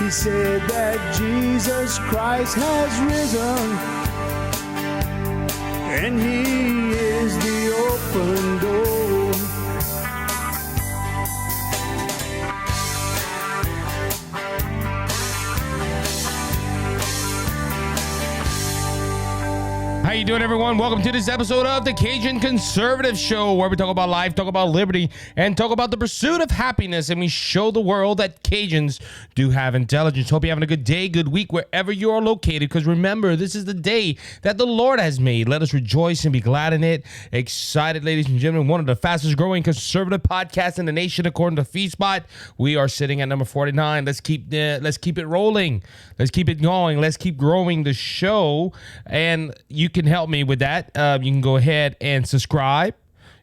He said that Jesus Christ has risen, and he is the open door. How you doing, everyone? Welcome to this episode of the Cajun Conservative Show, where we talk about life, talk about liberty, and talk about the pursuit of happiness, and we show the world that Cajuns do have intelligence. Hope you're having a good day, good week, wherever you are located, because remember, this is the day that the Lord has made. Let us rejoice and be glad in it. Excited, ladies and gentlemen, one of the fastest growing conservative podcasts in the nation, according to FeedSpot. We are sitting at number 49. Let's keep it rolling. Let's keep it going. Let's keep growing the show, and you can help me with that. You can go ahead and subscribe.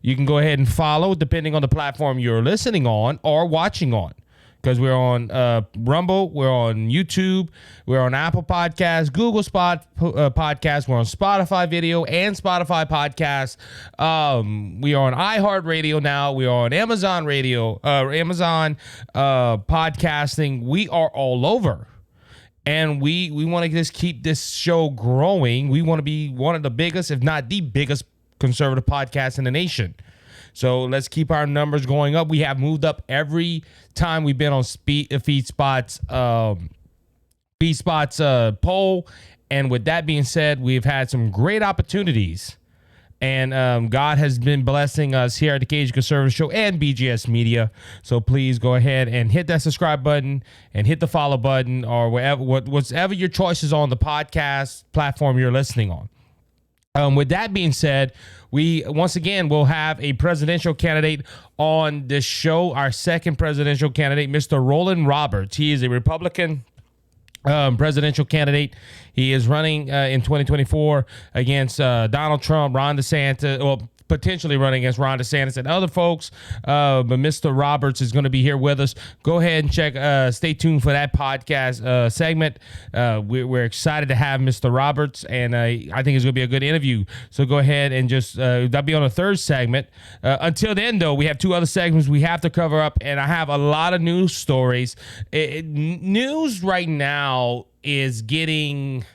You can go ahead and follow, depending on the platform you're listening on or watching on, because we're on Rumble, we're on YouTube, we're on Apple Podcasts, Google Podcasts, we're on Spotify Video and Spotify Podcasts. We are on iHeart Radio now. We are on Amazon Radio, Amazon Podcasting. We are all over. And we want to just keep this show growing. We want to be one of the biggest, if not the biggest, conservative podcast in the nation. So let's keep our numbers going up. We have moved up every time we've been on FeedSpot's poll. And with that being said, we've had some great opportunities. And God has been blessing us here at the Cajun Conservative Show and BGS Media. So please go ahead and hit that subscribe button and hit the follow button, or whatever your choice is on the podcast platform you're listening on. With that being said, we once again will have a presidential candidate on this show. Our second presidential candidate, Mr. Rollan Roberts. He is a Republican presidential candidate. He is running in 2024 against Donald Trump, Ron DeSantis, well, potentially running against Ron DeSantis and other folks. But Mr. Roberts is going to be here with us. Go ahead and check. Stay tuned for that podcast segment. We're excited to have Mr. Roberts, and I think it's going to be a good interview. So go ahead and just that'll be on the third segment. Until then, though, we have two other segments we have to cover up, and I have a lot of news stories. News right now is getting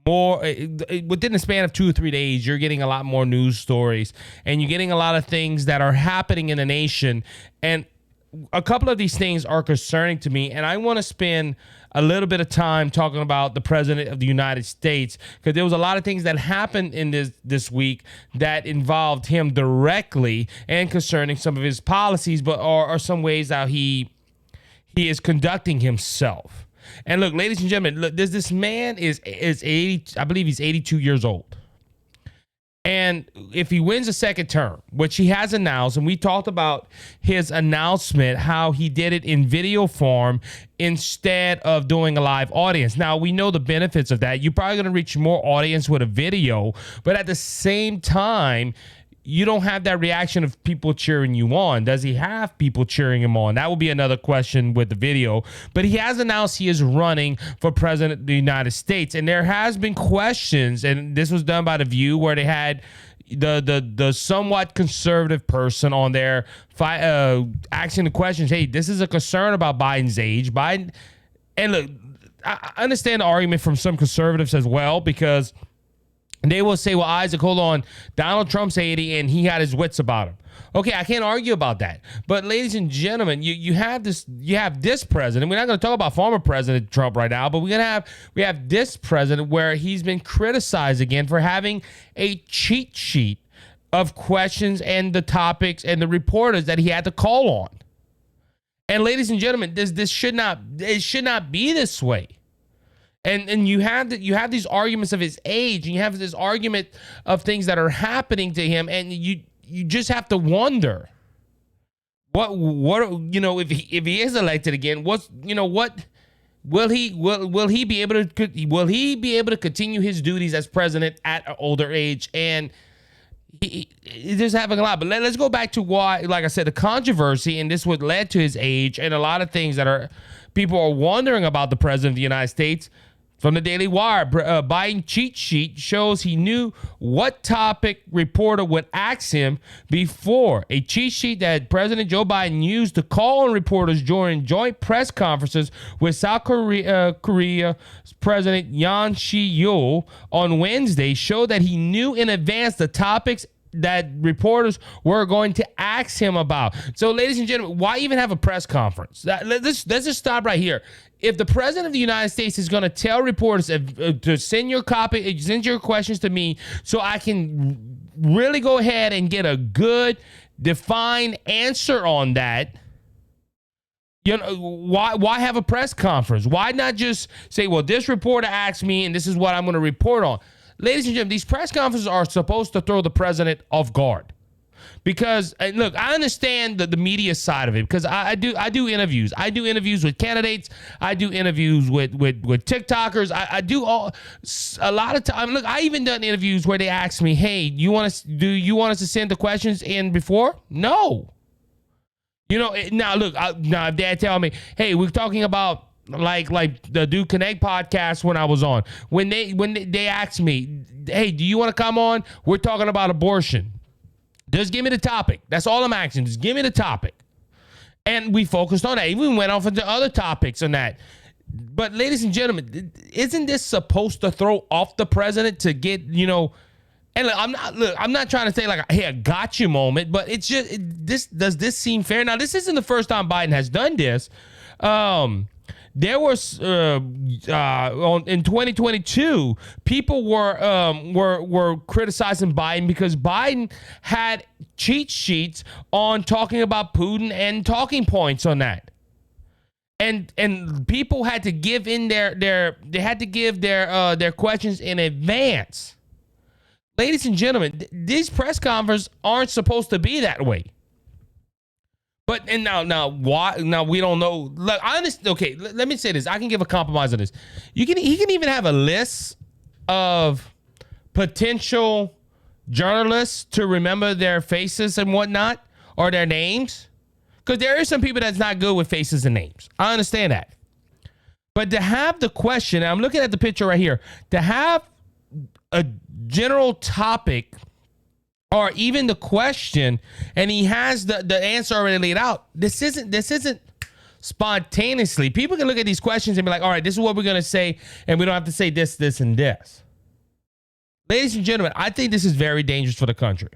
more within the span of 2 or 3 days. You're getting a lot more news stories, and you're getting a lot of things that are happening in the nation. And a couple of these things are concerning to me, and I want to spend a little bit of time talking about the president of the United States, because there was a lot of things that happened in this week that involved him directly and concerning some of his policies, but are some ways how he is conducting himself. And look, ladies and gentlemen, look, this man is 80. I believe he's 82 years old. And if he wins a second term, which he has announced, and we talked about his announcement, how he did it in video form instead of doing a live audience. Now, we know the benefits of that. You're probably going to reach more audience with a video, but at the same time, you don't have that reaction of people cheering you on. Does he have people cheering him on? That will be another question with the video. But he has announced he is running for president of the United States. And there has been questions, and this was done by The View, where they had the somewhat conservative person on there asking the questions, hey, this is a concern about Biden's age. Biden, and look, I understand the argument from some conservatives as well, because they will say, well, Isaac, hold on, Donald Trump's 80 and he had his wits about him. Okay, I can't argue about that. But ladies and gentlemen, you have this president. We're not going to talk about former President Trump right now, but we have this president where he's been criticized again for having a cheat sheet of questions and the topics and the reporters that he had to call on. And ladies and gentlemen, this should not be this way. And you have these arguments of his age, and you have this argument of things that are happening to him, and you just have to wonder what if he is elected again, will he be able to continue his duties as president at an older age? And he's just having a lot. But let's go back to why, like I said, the controversy, and this what led to his age, and a lot of things that people are wondering about the president of the United States. From the Daily Wire, Biden cheat sheet shows he knew what topic reporter would ask him before. A cheat sheet that President Joe Biden used to call on reporters during joint press conferences with South Korea President Yoon Suk-yeol on Wednesday showed that he knew in advance the topics that reporters were going to ask him about. So, ladies and gentlemen, why even have a press conference? Let's just stop right here. If the president of the United States is going to tell reporters to send your questions to me so I can really go ahead and get a good, defined answer on that, why have a press conference? Why not just say, well, this reporter asked me and this is what I'm going to report on? Ladies and gentlemen, these press conferences are supposed to throw the president off guard. Because, look, I understand the media side of it because I do interviews. I do interviews with candidates. I do interviews with TikTokers. I do a lot of time. Look, I even done interviews where they ask me, hey, do you want us to send the questions in before? No. Now, look, now if they tell me, hey, we're talking about like the Dude Connect podcast when I was on. When they asked me, hey, do you want to come on? We're talking about abortion. Just give me the topic. That's all I'm asking. Just give me the topic. And we focused on that. Even went off into other topics on that. But ladies and gentlemen, isn't this supposed to throw off the president to get, and look, I'm not trying to say like, hey, a gotcha moment, but it's just, does this seem fair? Now, this isn't the first time Biden has done this. There was in 2022, people were criticizing Biden because Biden had cheat sheets on talking about Putin and talking points on that, and people had to give in their questions in advance. Ladies and gentlemen, these press conferences aren't supposed to be that way. But and now why? Now we don't know. Look, okay, let me say this. I can give a compromise on this. He can even have a list of potential journalists to remember their faces and whatnot or their names, because there are some people that's not good with faces and names. I understand that, but to have the question, I'm looking at the picture right here, to have a general topic. Or even the question, and he has the answer already laid out. This isn't spontaneously. People can look at these questions and be like, all right, this is what we're going to say, and we don't have to say this, this, and this. Ladies and gentlemen, I think this is very dangerous for the country.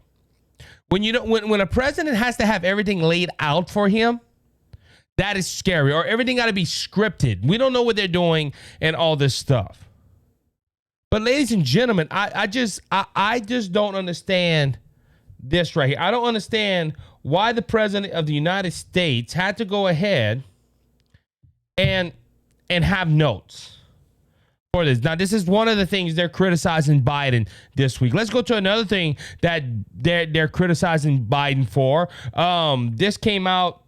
When a president has to have everything laid out for him, that is scary. Or everything got to be scripted. We don't know what they're doing and all this stuff. But ladies and gentlemen, I just don't understand this right here. I don't understand why the president of the United States had to go ahead and have notes for this. Now, this is one of the things they're criticizing Biden this week. Let's go to another thing that they're criticizing Biden for. This came out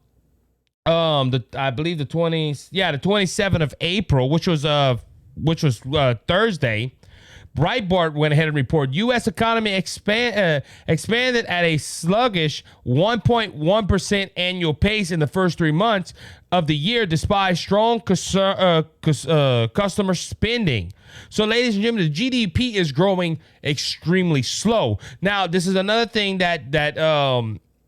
I believe the 27th of April, which was Thursday. Breitbart went ahead and reported U.S. economy expanded at a sluggish 1.1% annual pace in the first 3 months of the year, despite strong customer spending. So, ladies and gentlemen, the GDP is growing extremely slow. Now, this is another thing that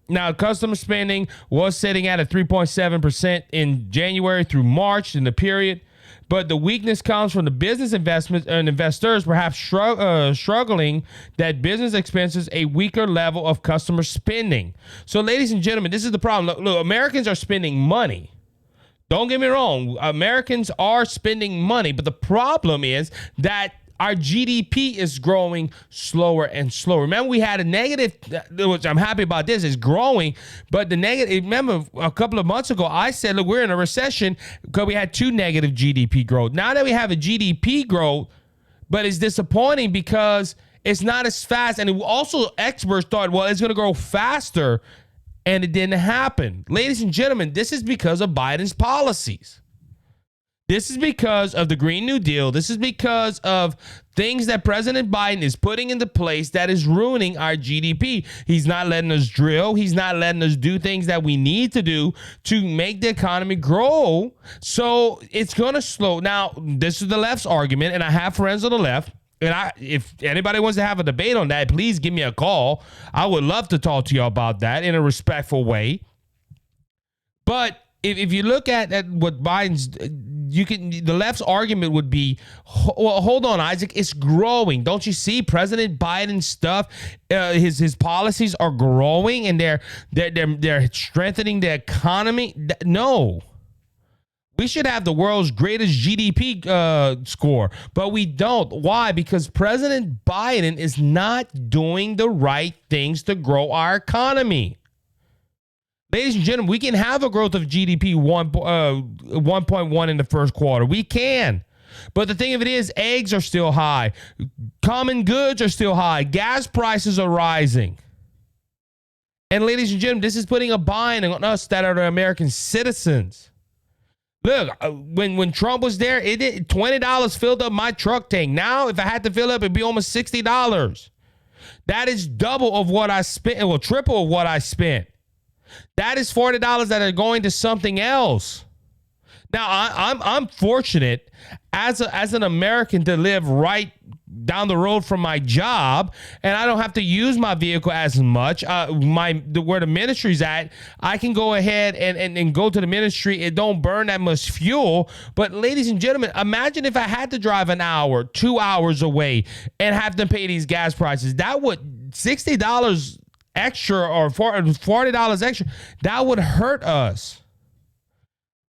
now customer spending was sitting at a 3.7% in January through March in the period. But the weakness comes from the business investments and investors perhaps struggling that business expenses a weaker level of customer spending. So, ladies and gentlemen, this is the problem. Look, Americans are spending money. Don't get me wrong. Americans are spending money. But the problem is that our GDP is growing slower and slower. Remember, we had a negative, which I'm happy about this, is growing, but the negative, remember a couple of months ago, I said, look, we're in a recession because we had 2 negative GDP growth. Now that we have a GDP growth, but it's disappointing because it's not as fast. And also experts thought, well, it's going to grow faster, and it didn't happen. Ladies and gentlemen, this is because of Biden's policies. This is because of the Green New Deal. This is because of things that President Biden is putting into place that is ruining our GDP. He's not letting us drill. He's not letting us do things that we need to do to make the economy grow. So it's going to slow. Now, this is the left's argument, and I have friends on the left. And if anybody wants to have a debate on that, please give me a call. I would love to talk to you about that in a respectful way. But if you look at what Biden's, the left's argument would be, well, hold on, Isaac, it's growing. Don't you see President Biden's stuff? His policies are growing and they're strengthening the economy. No. We should have the world's greatest GDP score, but we don't. Why? Because President Biden is not doing the right things to grow our economy. Ladies and gentlemen, we can have a growth of GDP 1.1 in the first quarter. We can. But the thing of it is, eggs are still high. Common goods are still high. Gas prices are rising. And ladies and gentlemen, this is putting a bind on us that are the American citizens. Look, when Trump was there, it did $20 filled up my truck tank. Now, if I had to fill up, it'd be almost $60. That is double of what I spent, well, triple of what I spent. That is $40 that are going to something else. Now, I'm fortunate as an American to live right down the road from my job, and I don't have to use my vehicle as much. Where the ministry's at, I can go ahead and go to the ministry. It don't burn that much fuel. But ladies and gentlemen, imagine if I had to drive an hour, 2 hours away, and have to pay these gas prices. That would $60 extra or $40 extra. That would hurt us.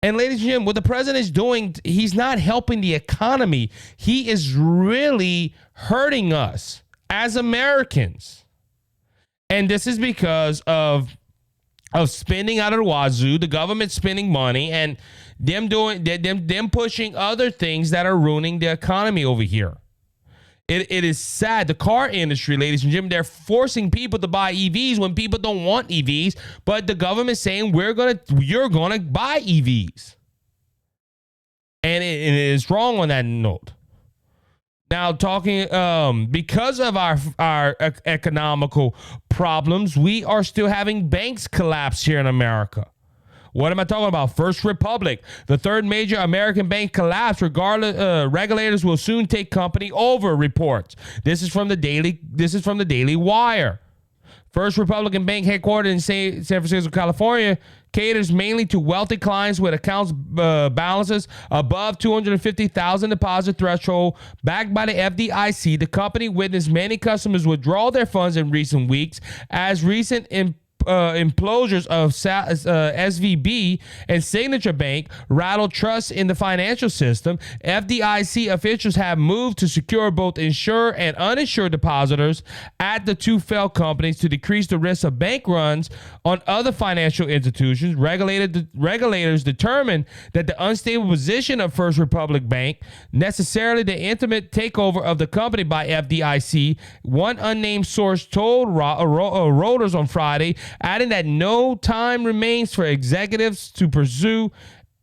And ladies and gentlemen, what the president is doing, he's not helping the economy. He is really hurting us as Americans. And this is because of spending out of the wazoo, the government spending money, and them pushing other things that are ruining the economy over here. It is sad. The car industry, ladies and gentlemen, they're forcing people to buy EVs when people don't want EVs, but the government's saying you're gonna buy EVs. And it is wrong on that note. Now, talking because of our economical problems, we are still having banks collapse here in America. What am I talking about? First Republic, the third major American bank collapsed. Regardless, regulators will soon take company over. Reports. This is from the Daily Wire. First Republican Bank, headquartered in San Francisco, California, caters mainly to wealthy clients with accounts balances above $250,000 deposit threshold. Backed by the FDIC, the company witnessed many customers withdraw their funds in recent weeks as recent implosions of SVB and Signature Bank rattled trust in the financial system. FDIC officials have moved to secure both insured and uninsured depositors at the two failed companies to decrease the risk of bank runs on other financial institutions. Regulators determined that the unstable position of First Republic Bank, necessarily the intimate takeover of the company by FDIC, one unnamed source told Reuters on Friday, adding that no time remains for executives to pursue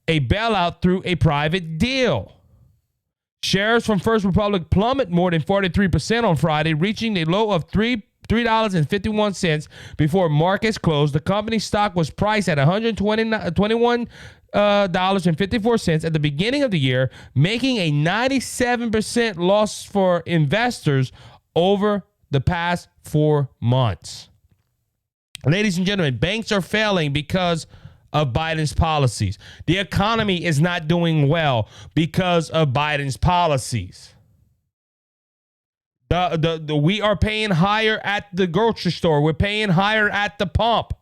a bailout through a private deal. Shares from First Republic plummet more than 43% on Friday, reaching a low of $3.51 before markets closed. The company's stock was priced at $121.54 at the beginning of the year, making a 97% loss for investors over the past 4 months. Ladies and gentlemen, banks are failing because of Biden's policies. The economy is not doing well because of Biden's policies. We are paying higher at the grocery store. We're paying higher at the pump.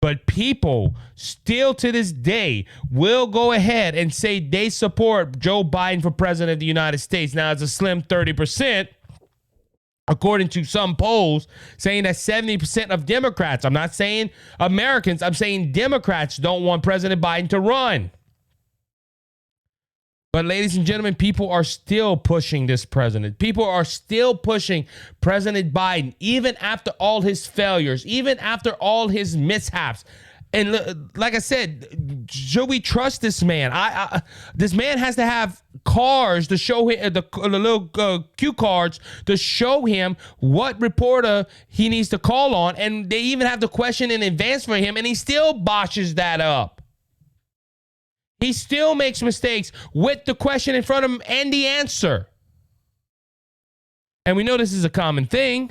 But people still to this day will go ahead and say they support Joe Biden for president of the United States. Now, it's a slim 30%. According to some polls, saying that 70% of Democrats, I'm not saying Americans, I'm saying Democrats don't want President Biden to run. But ladies and gentlemen, people are still pushing this president. People are still pushing President Biden, even after all his failures, even after all his mishaps. And like I said, should we trust this man? This man has to have cards to show him, the little cue cards to show him what reporter he needs to call on. And they even have the question in advance for him, and he still botches that up. He still makes mistakes with the question in front of him and the answer. And we know this is a common thing.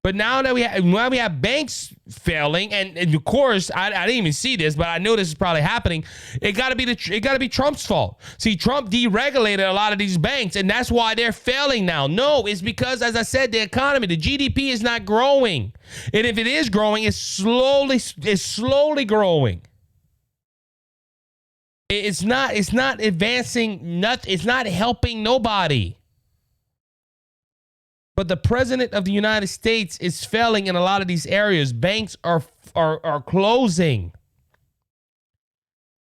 But now that we have banks failing, and of course I didn't even see this, but I know this is probably happening. It got to be Trump's fault. See, Trump deregulated a lot of these banks, and that's why they're failing now. No, it's because, as I said, the economy, the GDP is not growing, and if it is growing, it's slowly growing. It's not advancing. It's not helping nobody. But the president of the United States is failing in a lot of these areas. Banks are closing.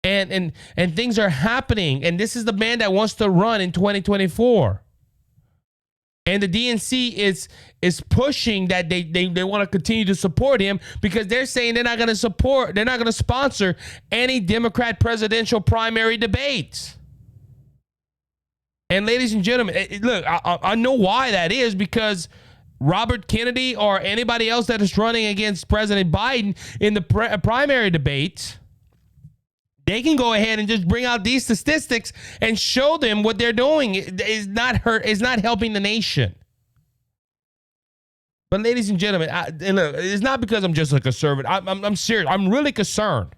And things are happening. And this is the man that wants to run in 2024. And the DNC is pushing that they want to continue to support him, because they're saying they're not going to sponsor any Democrat presidential primary debates. And ladies and gentlemen, look, I know why that is, because Robert Kennedy or anybody else that is running against President Biden in the primary debates, they can go ahead and just bring out these statistics and show them what they're doing is not helping the nation. But ladies and gentlemen, and look, it's not because I'm just a conservative. I'm serious. I'm really concerned.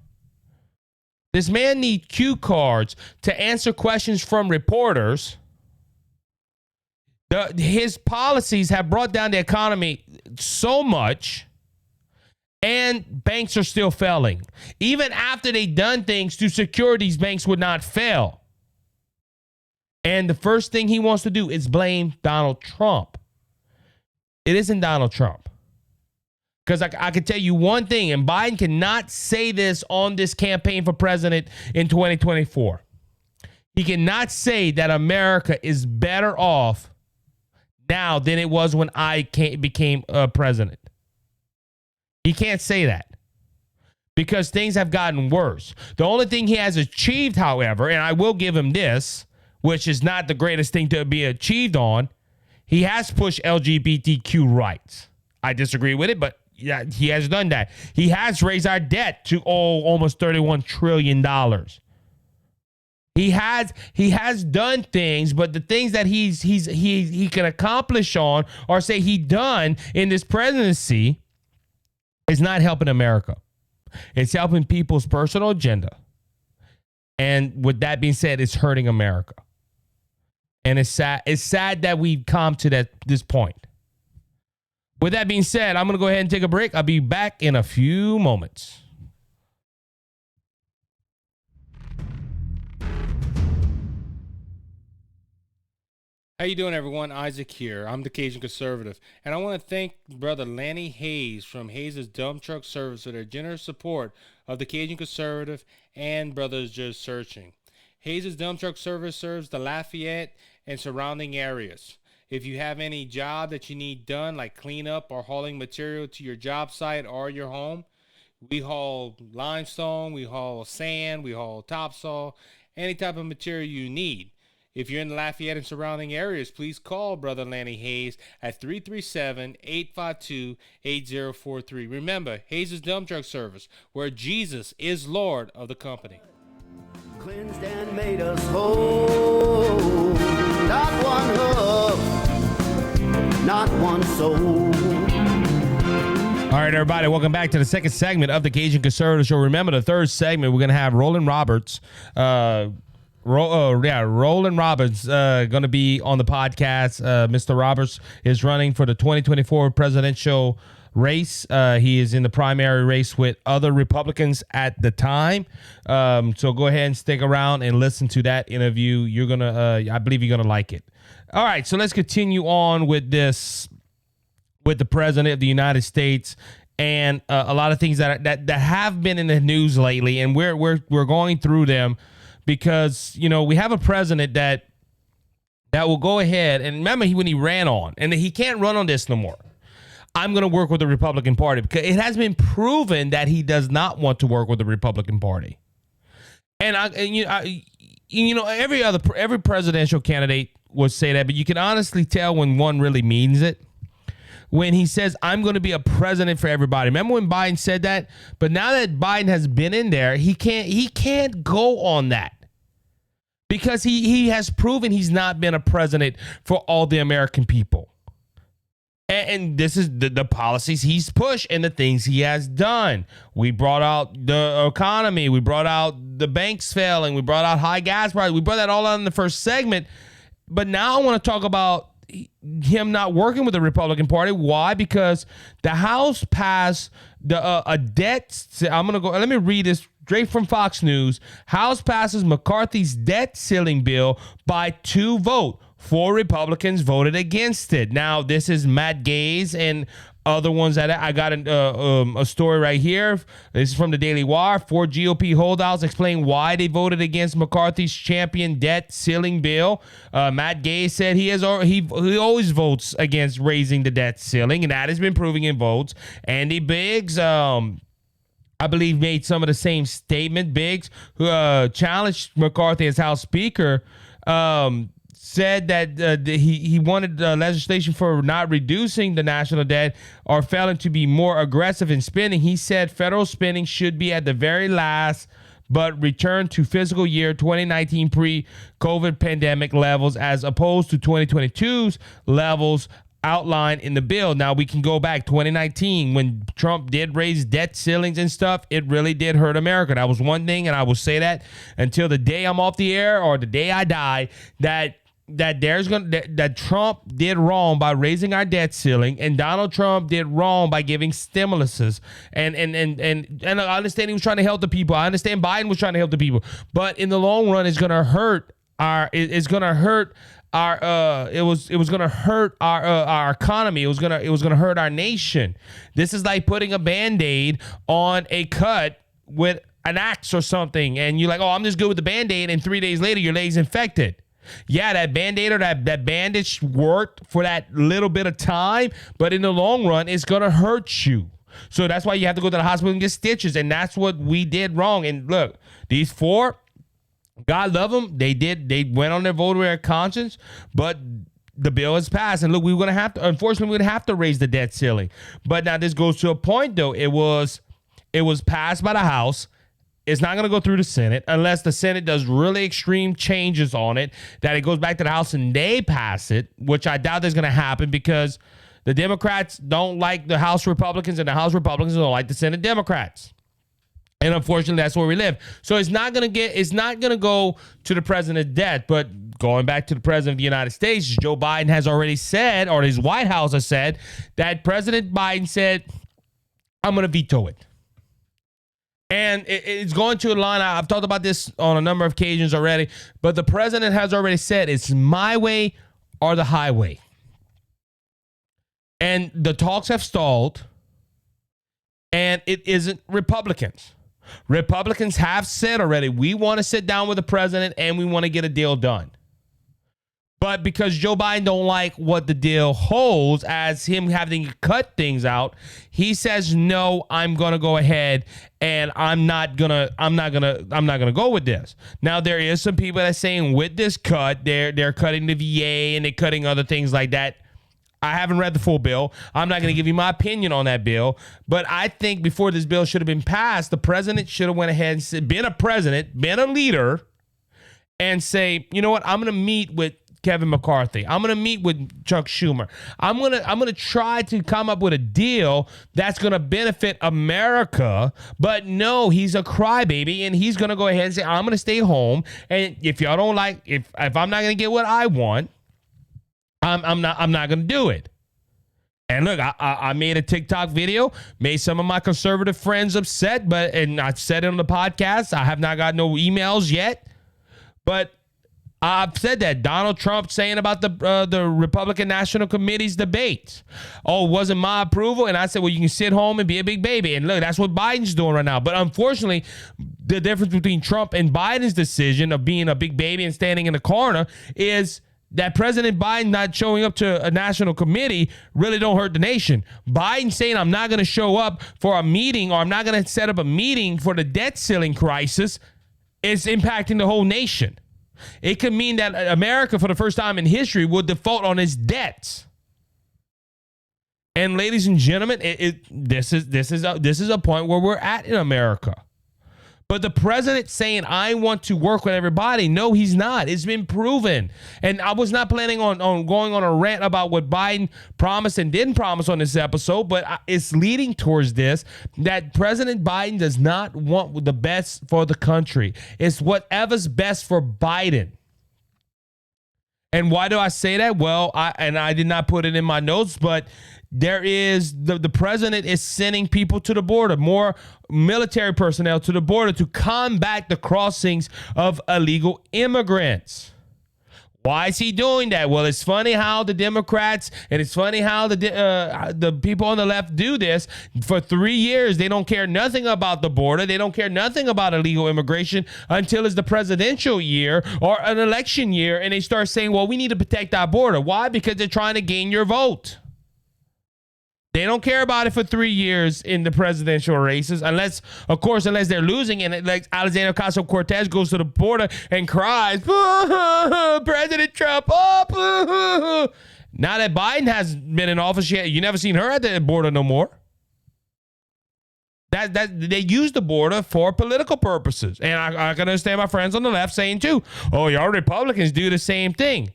This man needs cue cards to answer questions from reporters. His policies have brought down the economy so much, and banks are still failing. Even after they've done things to secure these banks would not fail. And the first thing he wants to do is blame Donald Trump. It isn't Donald Trump. Because I can tell you one thing, and Biden cannot say this on this campaign for president in 2024. He cannot say that America is better off now than it was when I became president. He can't say that, because things have gotten worse. The only thing he has achieved, however, and I will give him this, which is not the greatest thing to be achieved on, he has pushed LGBTQ rights. I disagree with it, but yeah, he has done that. He has raised our debt to almost $31 trillion. He has done things, but the things that he can accomplish on or say he done in this presidency is not helping America. It's helping people's personal agenda. And with that being said, it's hurting America. And it's sad. It's sad that we've come to this point. With that being said, I'm going to go ahead and take a break. I'll be back in a few moments. How you doing, everyone? Isaac here. I'm the Cajun Conservative, and I want to thank Brother Lanny Hayes from Hayes' Dump Truck Service for their generous support of the Cajun Conservative and Brothers Just Searching. Hayes' Dump Truck Service serves the Lafayette and surrounding areas. If you have any job that you need done, like cleanup or hauling material to your job site or your home, we haul limestone, we haul sand, we haul topsoil, any type of material you need. If you're in the Lafayette and surrounding areas, please call Brother Lanny Hayes at 337-852-8043. Remember, Hayes' Dump Truck Service, where Jesus is Lord of the company. Cleansed and made us whole. Not one hoof, not one soul. All right, everybody, welcome back to the second segment of the Cajun Conservative Show. Remember, the third segment, we're going to have Rollan Roberts, Rollan Roberts going to be on the podcast. Mr. Roberts is running for the 2024 presidential race. He is in the primary race with other Republicans at the time. So go ahead and stick around and listen to that interview. You're going to, I believe you're going to like it. All right, so let's continue on with this, with the president of the United States and a lot of things that have been in the news lately, and we're going through them. Because, you know, we have a president that will go ahead, and remember when he ran on, and he can't run on this no more. I'm going to work with the Republican Party, because it has been proven that he does not want to work with the Republican Party. And every presidential candidate would say that, but you can honestly tell when one really means it. When he says, I'm going to be a president for everybody. Remember when Biden said that? But now that Biden has been in there, he can't go on that, because he has proven he's not been a president for all the American people. And this is the policies he's pushed and the things he has done. We brought out the economy. We brought out the banks failing. We brought out high gas prices. We brought that all out in the first segment. But now I want to talk about him not working with the Republican Party. Why? Because the House passed a debt. Let me read this straight from Fox News. House passes McCarthy's debt ceiling bill by 2 votes. 4 Republicans voted against it. Now, this is Matt Gaetz and other ones that I got a story right here. This is from the Daily Wire. 4 GOP holdouts explain why they voted against McCarthy's champion debt ceiling bill. Matt Gaetz said he always votes against raising the debt ceiling, and that has been proving in votes. Andy Biggs, I believe, made some of the same statement. Biggs, who challenged McCarthy as House Speaker, said that he wanted legislation for not reducing the national debt or failing to be more aggressive in spending. He said federal spending should be at the very last, but return to fiscal year 2019 pre-COVID pandemic levels as opposed to 2022's levels outlined in the bill. Now, we can go back 2019 when Trump did raise debt ceilings and stuff. It really did hurt America. That was one thing, and I will say that until the day I'm off the air or the day I die, that Trump did wrong by raising our debt ceiling, and Donald Trump did wrong by giving stimuluses. And I understand he was trying to help the people. I understand Biden was trying to help the people, but in the long run, it's going to hurt our economy. It was gonna hurt our nation. This is like putting a Band-Aid on a cut with an axe or something, and you're like, oh, I'm just good with the Band-Aid, and 3 days later your leg's infected. Yeah, that Band-Aid or that bandage worked for that little bit of time, but in the long run, it's going to hurt you. So that's why you have to go to the hospital and get stitches, and that's what we did wrong. And look, these 4, God love them, they went on their voter conscience, but the bill is passed. And look, unfortunately, we're going to have to raise the debt ceiling. But now this goes to a point, though. It was passed by the House. It's not going to go through the Senate unless the Senate does really extreme changes on it, that it goes back to the House and they pass it, which I doubt is going to happen because the Democrats don't like the House Republicans and the House Republicans don't like the Senate Democrats. And unfortunately, that's where we live. So it's not going to go to the president's debt. But going back to the president of the United States, Joe Biden has already said, or his White House has said, that President Biden said, I'm going to veto it. And it's going to a line. I've talked about this on a number of occasions already, but the president has already said it's my way or the highway. And the talks have stalled, and it isn't Republicans. Republicans have said already, we want to sit down with the president and we want to get a deal done. But because Joe Biden don't like what the deal holds, as him having to cut things out, he says, no, I'm going to go ahead and I'm not going to go with this. Now, there is some people that are saying with this cut, they're cutting the VA and they're cutting other things like that. I haven't read the full bill. I'm not going to give you my opinion on that bill. But I think before this bill should have been passed, the president should have went ahead and said, been a president, been a leader, and say, you know what, I'm going to meet with Kevin McCarthy. I'm going to meet with Chuck Schumer. I'm going to try to come up with a deal that's going to benefit America. But no, he's a crybaby, and he's going to go ahead and say, I'm going to stay home. And if y'all don't like, if I'm not going to get what I want, I'm not going to do it. And look, I made a TikTok video, made some of my conservative friends upset, and I've said it on the podcast. I have not got no emails yet, but I've said that. Donald Trump saying about the Republican National Committee's debates. Oh, it wasn't my approval. And I said, well, you can sit home and be a big baby. And look, that's what Biden's doing right now. But unfortunately, the difference between Trump and Biden's decision of being a big baby and standing in the corner is that President Biden not showing up to a national committee really don't hurt the nation. Biden saying I'm not going to show up for a meeting, or I'm not going to set up a meeting for the debt ceiling crisis, is impacting the whole nation. It could mean that America, for the first time in history, will default on its debts. And ladies and gentlemen, this is a point where we're at in America. But the president saying, I want to work with everybody. No, he's not. It's been proven. And I was not planning on going on a rant about what Biden promised and didn't promise on this episode, but it's leading towards this, that President Biden does not want the best for the country. It's whatever's best for Biden. And why do I say that? Well, I did not put it in my notes, but there is the president is sending people to the border, more military personnel to the border to combat the crossings of illegal immigrants. Why is he doing that? Well, it's funny how the Democrats, and it's funny how the people on the left do this. For 3 years, they don't care nothing about the border. They don't care nothing about illegal immigration until it's the presidential year or an election year, and they start saying, well, we need to protect our border. Why? Because they're trying to gain your vote. They don't care about it for 3 years in the presidential races, unless they're losing. And like Alexander Ocasio-Cortez goes to the border and cries, President Trump, Now that Biden has been in office, you never seen her at the border no more. That they use the border for political purposes. And I can understand my friends on the left saying too, oh, y'all Republicans do the same thing.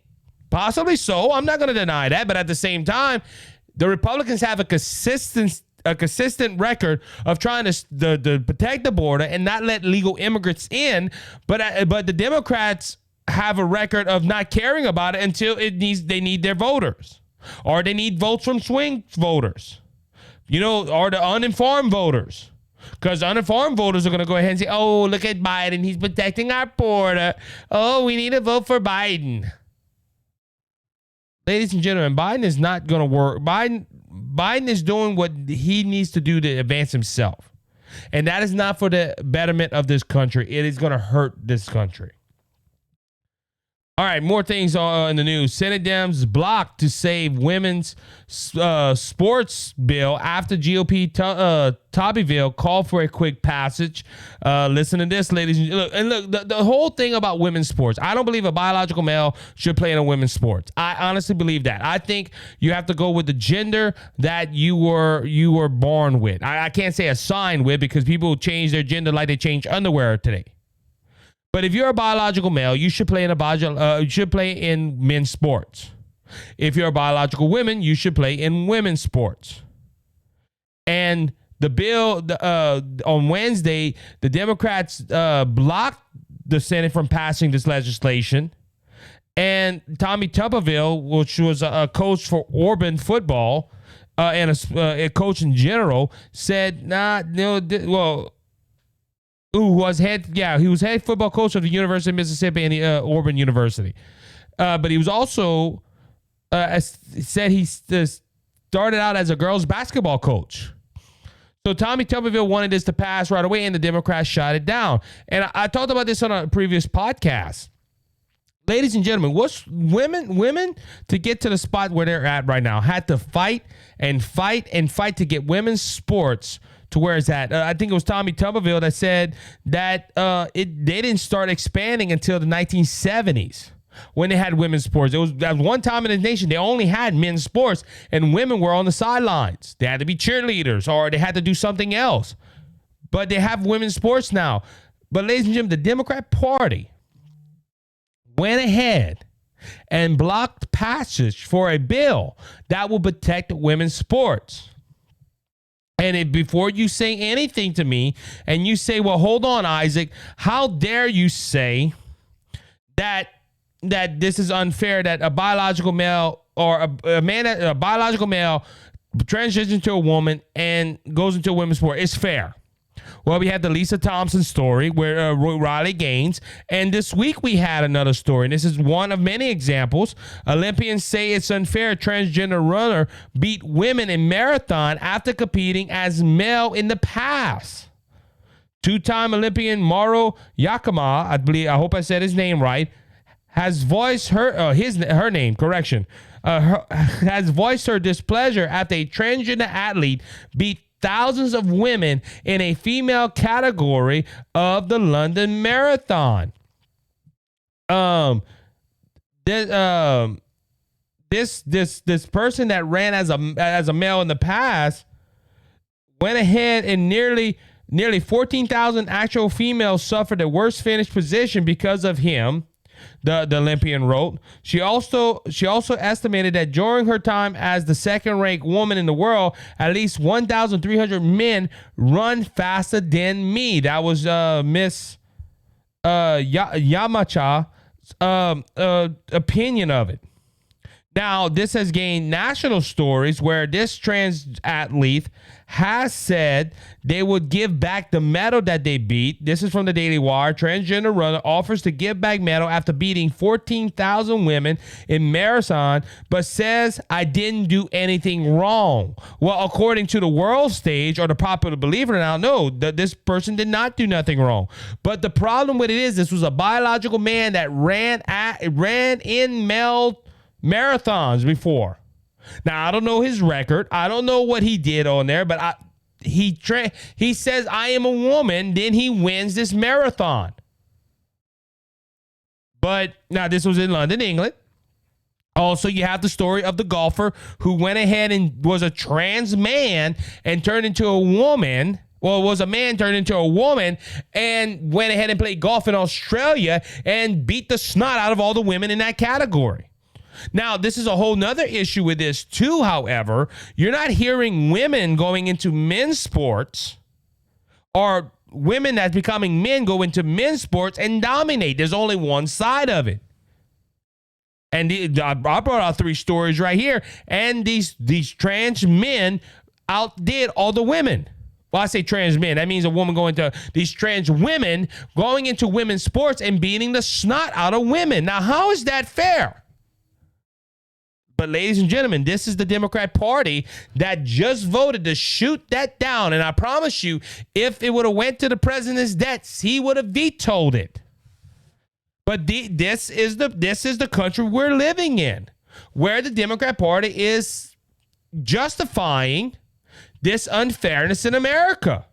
Possibly so. I'm not going to deny that. But at the same time, the Republicans have a consistent record of trying to protect the border and not let legal immigrants in, but the Democrats have a record of not caring about it until they need their voters, or they need votes from swing voters, or the uninformed voters. Because uninformed voters are going to go ahead and say, oh, look at Biden, he's protecting our border. Oh, we need to vote for Biden. Ladies and gentlemen, Biden is not going to work. Biden is doing what he needs to do to advance himself. And that is not for the betterment of this country. It is going to hurt this country. All right, more things in the news. Senate Dems blocked to save women's sports bill after GOP Tobbyville called for a quick passage. Listen to this, ladies and look, the whole thing about women's sports. I don't believe a biological male should play in a women's sports. I honestly believe that. I think you have to go with the gender that you were born with. I can't say assigned with, because people change their gender like they change underwear today. But if you're a biological male, you should play in men's sports. If you're a biological woman, you should play in women's sports. And the bill on Wednesday, the Democrats blocked the Senate from passing this legislation. And Tommy Tuberville, which was a coach for Auburn football and a coach in general, said, he was head football coach of the University of Mississippi and the Auburn University. But he was also said he started out as a girls basketball coach. So Tommy Tuberville wanted this to pass right away, and the Democrats shot it down. And I talked about this on a previous podcast. Ladies and gentlemen, women to get to the spot where they're at right now had to fight to get women's sports to where it's at. I think it was Tommy Tuberville that said that they didn't start expanding until the 1970s when they had women's sports. That was one time in the nation they only had men's sports, and women were on the sidelines. They had to be cheerleaders, or they had to do something else. But they have women's sports now. But ladies and gentlemen, the Democrat Party went ahead and blocked passage for a bill that will protect women's sports. And before you say anything to me, and you say, well, hold on, Isaac, how dare you say that this is unfair, that a biological male or a biological male transitions into a woman and goes into a women's sport? It's fair. Well, we had the Lisa Thompson story where Riley Gaines, and this week we had another story, and this is one of many examples. Olympians say it's unfair transgender runner beat women in marathon after competing as male in the past. Two-time Olympian Mauro Yakima, I hope I said his name right, has voiced her name, correction, has voiced her displeasure after a transgender athlete beat thousands of women in a female category of the London Marathon. This person that ran as a male in the past went ahead and nearly 14,000 actual females suffered a worse finish position because of him. The Olympian wrote. She also estimated that during her time as the second-ranked woman in the world, at least 1,300 men run faster than me. That was Miss Yamacha's opinion of it. Now, this has gained national stories where this trans athlete has said they would give back the medal that they beat. This is from the Daily Wire. Transgender runner offers to give back medal after beating 14,000 women in marathon, but says, I didn't do anything wrong. Well, according to the world stage or the popular belief, now, no, this person did not do nothing wrong. But the problem with it is this was a biological man that ran in male marathons before. Now, I don't know his record. I don't know what he did on there, but he says, I am a woman, then he wins this marathon. But now this was in London, England. Also, you have the story of the golfer who went ahead and was a trans man and turned into a woman. Well, it was a man turned into a woman and went ahead and played golf in Australia and beat the snot out of all the women in that category. Now, this is a whole nother issue with this too, however. You're not hearing women going into men's sports or women that's becoming men go into men's sports and dominate. There's only one side of it. And I brought out 3 stories right here. And these trans men outdid all the women. Well, I say trans men. That means a woman going to these trans women going into women's sports and beating the snot out of women. Now, how is that fair? But ladies and gentlemen, this is the Democrat Party that just voted to shoot that down. And I promise you, if it would have went to the president's desk, he would have vetoed it. But this is the country we're living in, where the Democrat Party is justifying this unfairness in America.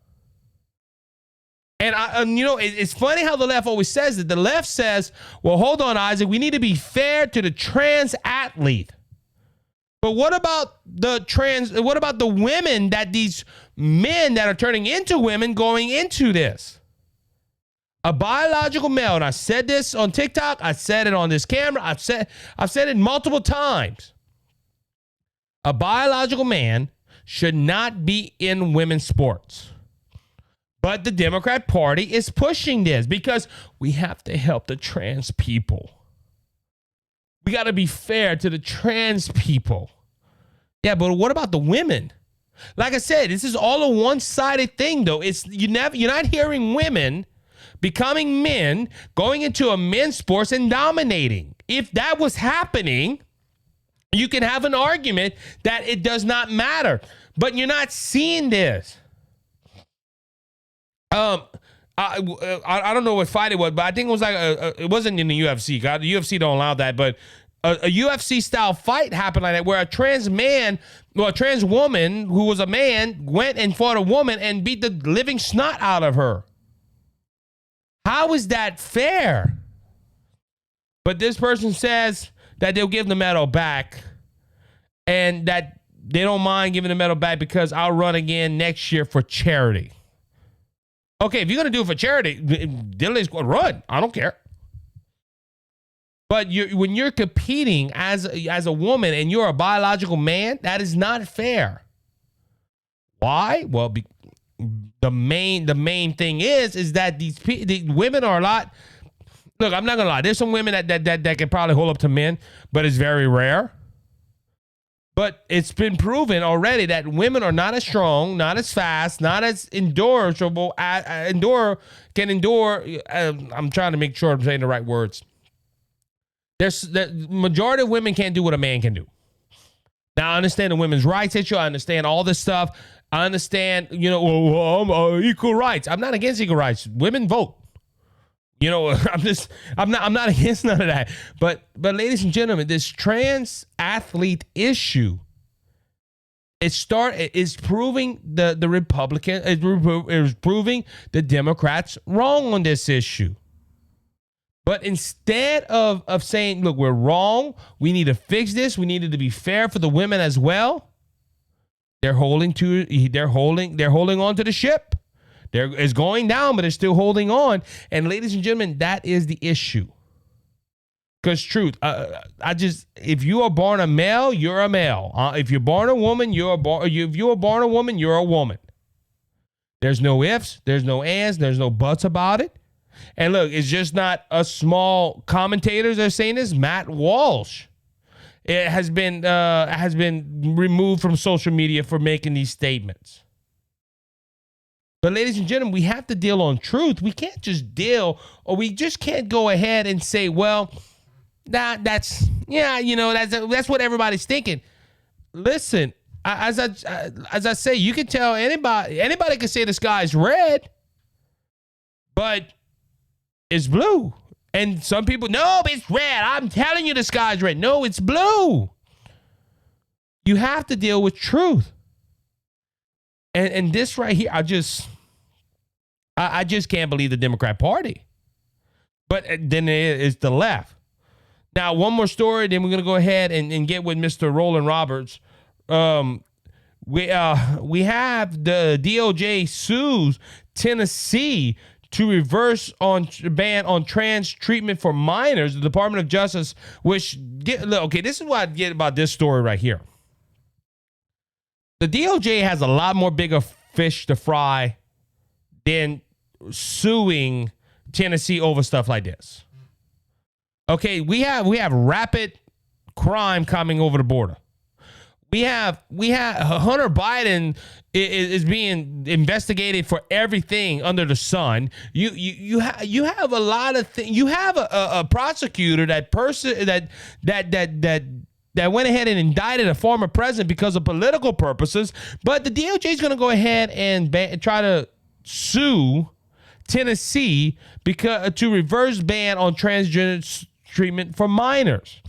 And it's funny how the left always says that. The left says, well, hold on, Isaac, we need to be fair to the trans athlete. But what about the women that these men that are turning into women going into this? A biological male, and I said this on TikTok, I said it on this camera, I've said it multiple times. A biological man should not be in women's sports. But the Democrat Party is pushing this because we have to help the trans people. We got to be fair to the trans people. Yeah, but what about the women? Like I said, this is all a one-sided thing, though. You're not hearing women becoming men, going into a men's sports and dominating. If that was happening, you can have an argument that it does not matter. But you're not seeing this. I don't know what fight it was, but I think it was like it wasn't in the UFC. God, the UFC don't allow that, but a UFC style fight happened like that, where a trans woman who was a man went and fought a woman and beat the living snot out of her. How is that fair? But this person says that they'll give the medal back and that they don't mind giving the medal back because I'll run again next year for charity. Okay, if you're going to do it for charity, Dylan's going to run. I don't care. But when you're competing as a woman and you're a biological man, that is not fair. Why? Well, the main thing is that the women are a lot. Look, I'm not gonna lie. There's some women that can probably hold up to men, but it's very rare. But it's been proven already that women are not as strong, not as fast, not as endurable. Can endure. I'm trying to make sure I'm saying the right words. The majority of women can't do what a man can do. Now, I understand the women's rights issue. I understand all this stuff. I understand, equal rights. I'm not against equal rights. Women vote. You know, I'm not against none of that. But ladies and gentlemen, this trans athlete issue is proving the Republican is proving the Democrats wrong on this issue. But instead of saying, look, we're wrong, we need to fix this, we need it to be fair for the women as well, they're holding on to the ship. It's going down, but they're still holding on. And ladies and gentlemen, that is the issue. Because truth, if you are born a male, you're a male. If you're born a woman, if you are born a woman, you're a woman. There's no ifs, there's no ands, there's no buts about it. And look, it's just not us small commentators that are saying this. Matt Walsh has been removed from social media for making these statements. But ladies and gentlemen, we have to deal on truth. We can't just we just can't go ahead and say, well, that's what everybody's thinking. Listen, as I say, you can tell anybody can say the sky's red, but it's blue. And some people, no, it's red. I'm telling you the sky's red. No, it's blue. You have to deal with truth. And this right here, I just can't believe the Democrat Party. But then it's the left. Now, one more story, then we're going to go ahead and get with Mr. Rollan Roberts. We have the DOJ sues Tennessee to reverse ban on trans treatment for minors. The Department of Justice, this is what I get about this story right here. The DOJ has a lot more bigger fish to fry than suing Tennessee over stuff like this. Okay, we have rapid crime coming over the border. We have Hunter Biden is being investigated for everything under the sun. You have a lot of things. You have a prosecutor that went ahead and indicted a former president because of political purposes. But the DOJ is going to go ahead and try to sue Tennessee to reverse ban on transgender treatment for minors.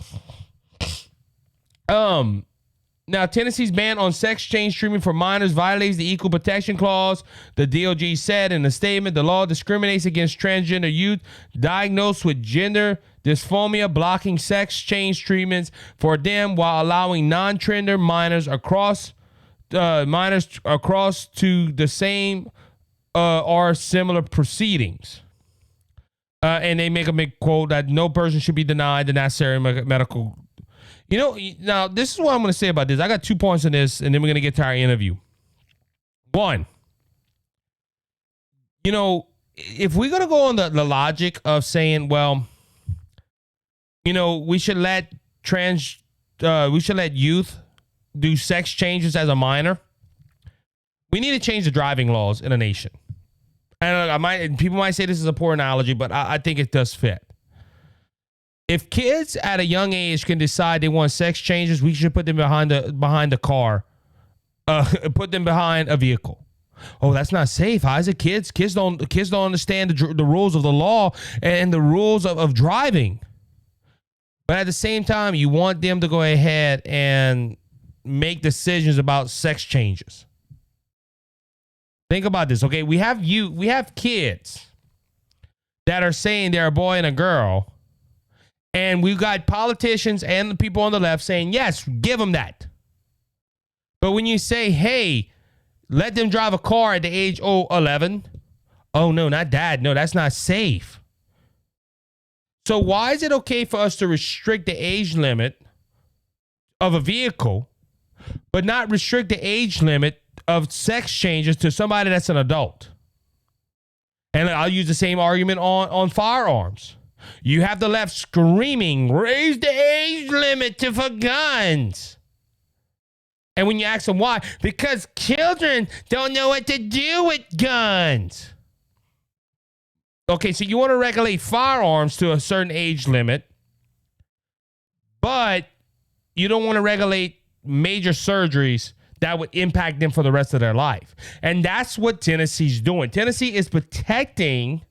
Now, Tennessee's ban on sex change treatment for minors violates the Equal Protection Clause. The DOJ said in a statement, the law discriminates against transgender youth diagnosed with gender dysphoria, blocking sex change treatments for them while allowing non-gender minors across to the same or similar proceedings. And they make a big quote that no person should be denied the necessary medical. Now, this is what I'm going to say about this. I got 2 points on this, and then we're going to get to our interview. One, if we're going to go on the logic of saying, well, we should let youth do sex changes as a minor, we need to change the driving laws in a nation. And people might say this is a poor analogy, but I think it does fit. If kids at a young age can decide they want sex changes, we should put them behind the car, put them behind a vehicle. Oh, that's not safe. How is it, kids? Kids don't understand the rules of the law and the rules of driving. But at the same time, you want them to go ahead and make decisions about sex changes. Think about this, okay? We have kids that are saying they're a boy and a girl. And we've got politicians and the people on the left saying, yes, give them that. But when you say, hey, let them drive a car at the age 11, oh, no, not that. No, that's not safe. So why is it okay for us to restrict the age limit of a vehicle, but not restrict the age limit of sex changes to somebody that's an adult? And I'll use the same argument on firearms. You have the left screaming, raise the age limit for guns. And when you ask them why, because children don't know what to do with guns. Okay, so you want to regulate firearms to a certain age limit, but you don't want to regulate major surgeries that would impact them for the rest of their life. And that's what Tennessee's doing. Tennessee is protecting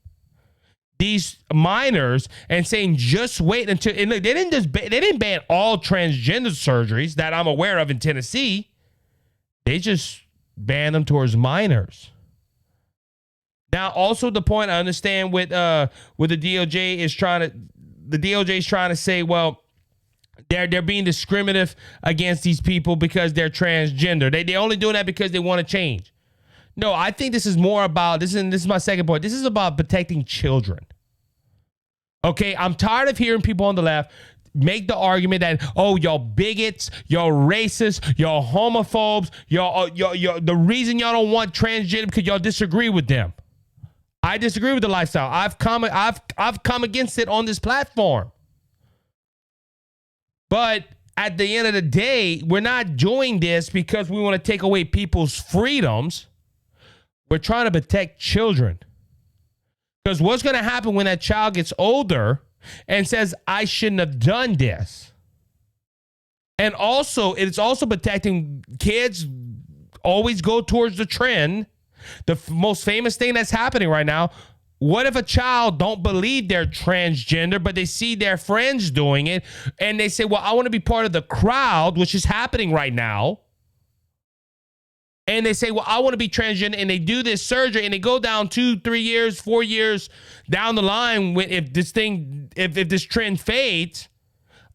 these minors and saying just wait until, and look, they didn't ban all transgender surgeries that I'm aware of in Tennessee. They just banned them towards minors. Now, also the point I understand with the DOJ is trying to say, well, they're being discriminative against these people because they're transgender. They only doing that because they want to change. No, I think this is more about, this is my second point. This is about protecting children. Okay, I'm tired of hearing people on the left make the argument that, oh, y'all bigots, y'all racists, y'all homophobes, y'all the reason y'all don't want transgender because y'all disagree with them. I disagree with the lifestyle. I've come against it on this platform. But at the end of the day, we're not doing this because we want to take away people's freedoms. We're trying to protect children. Because what's going to happen when that child gets older and says, I shouldn't have done this? And also, it's also protecting kids. Always go towards the trend. The most famous thing that's happening right now, what if a child don't believe they're transgender, but they see their friends doing it, and they say, well, I want to be part of the crowd, which is happening right now. And they say, well, I want to be transgender, and they do this surgery, and they go down 2, 3 years, 4 years down the line. If this trend fades,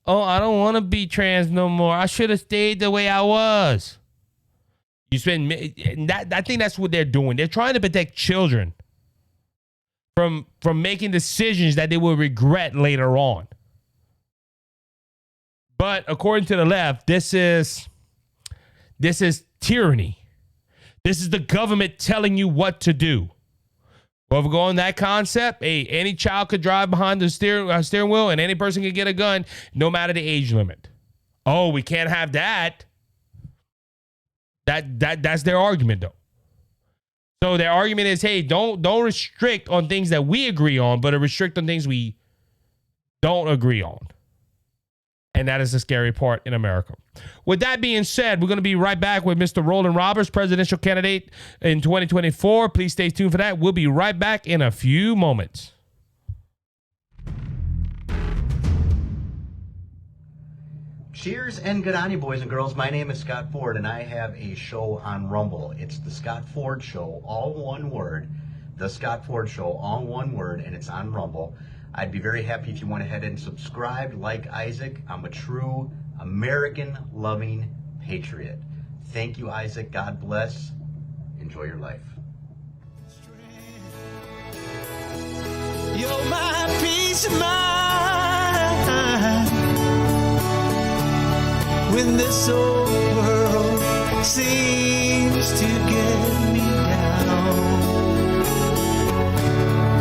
oh, I don't want to be trans no more. I should have stayed the way I was. You spend that. I think that's what they're doing. They're trying to protect children from making decisions that they will regret later on. But according to the left, this is tyranny. This is the government telling you what to do. Well, if we go on that concept, hey, any child could drive behind the steering wheel, and any person can get a gun, no matter the age limit. Oh, we can't have that. That's their argument, though. So their argument is, hey, don't restrict on things that we agree on, but restrict on things we don't agree on. And that is the scary part in America. With that being said, we're going to be right back with Mr. Rollan Roberts, presidential candidate in 2024. Please stay tuned for that. We'll be right back in a few moments. Cheers and good on you, boys and girls. My name is Scott Ford, and I have a show on Rumble. It's the Scott Ford Show, all one word. The Scott Ford Show, all one word, and it's on Rumble. I'd be very happy if you went ahead and subscribed like Isaac. I'm a true American-loving patriot. Thank you, Isaac. God bless. Enjoy your life. You're my peace of mind when this old world seems to get me down.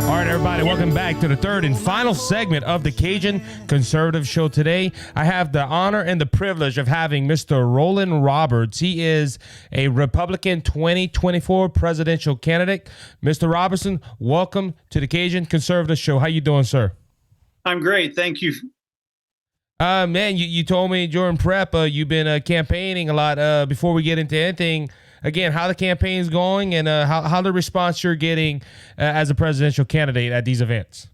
All right, everybody, welcome back to the third and final segment of the Cajun Conservative Show today. I have the honor and the privilege of having Mr. Rollan Roberts. He is a Republican 2024 presidential candidate. Mr. Robertson, welcome to the Cajun Conservative Show. How you doing, sir? I'm great. Thank you. Man, you told me during prep you've been campaigning a lot. Before we get into anything, again, how the campaign's going and how the response you're getting as a presidential candidate at these events.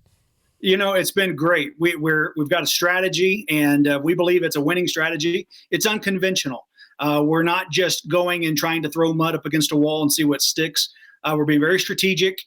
You know, it's been great. We've got a strategy, and we believe it's a winning strategy. It's unconventional. We're not just going and trying to throw mud up against a wall and see what sticks. We're being very strategic.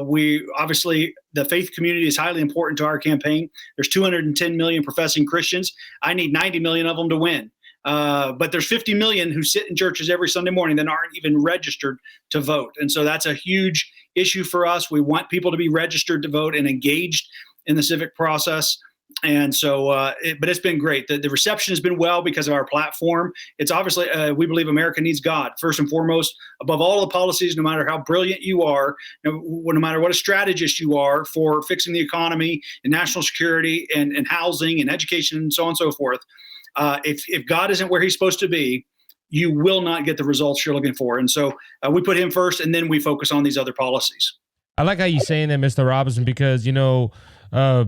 We obviously, the faith community is highly important to our campaign. There's 210 million professing Christians. I need 90 million of them to win. But there's 50 million who sit in churches every Sunday morning that aren't even registered to vote. And so that's a huge issue for us. We want people to be registered to vote and engaged in the civic process. And so, but it's been great. The reception has been well because of our platform. It's obviously, we believe America needs God first and foremost, above all the policies, no matter how brilliant you are, no matter what a strategist you are for fixing the economy and national security and housing and education and so on and so forth. If God isn't where he's supposed to be, you will not get the results you're looking for. And so we put him first, and then we focus on these other policies. I like how you're saying that, Mr. Robinson, because, you know,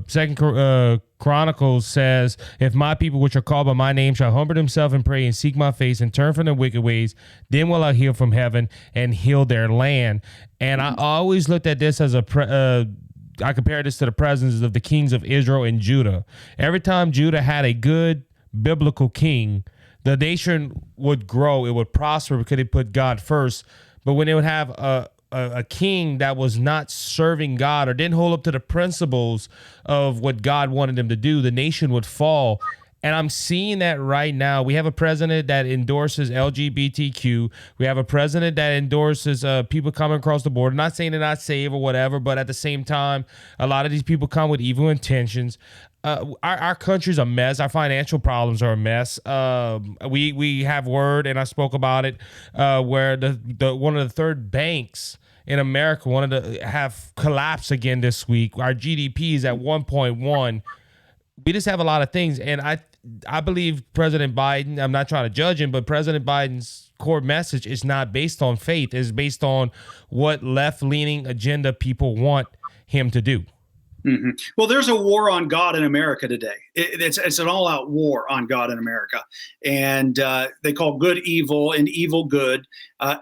Second Chronicles says, if my people which are called by my name shall humble themselves and pray and seek my face and turn from their wicked ways, then will I hear from heaven and heal their land. And I always looked at this as I compare this to the presence of the kings of Israel and Judah. Every time Judah had a good biblical king, the nation would grow, it would prosper because they put God first. But when they would have a king that was not serving God or didn't hold up to the principles of what God wanted them to do, the nation would fall. And I'm seeing that right now. We have a president that endorses LGBTQ. We have a president that endorses people coming across the border. I'm not saying they're not safe or whatever, but at the same time, a lot of these people come with evil intentions. Our country's a mess. Our financial problems are a mess. We have word, and I spoke about it, where the one of the third banks in America have collapsed again this week. Our GDP is at 1.1. We just have a lot of things, and I believe President Biden, I'm not trying to judge him, but President Biden's core message is not based on faith. It's based on what left-leaning agenda people want him to do. Mm-hmm. Well, there's a war on God in America today. It's an all-out war on God in America, and they call good evil and evil good.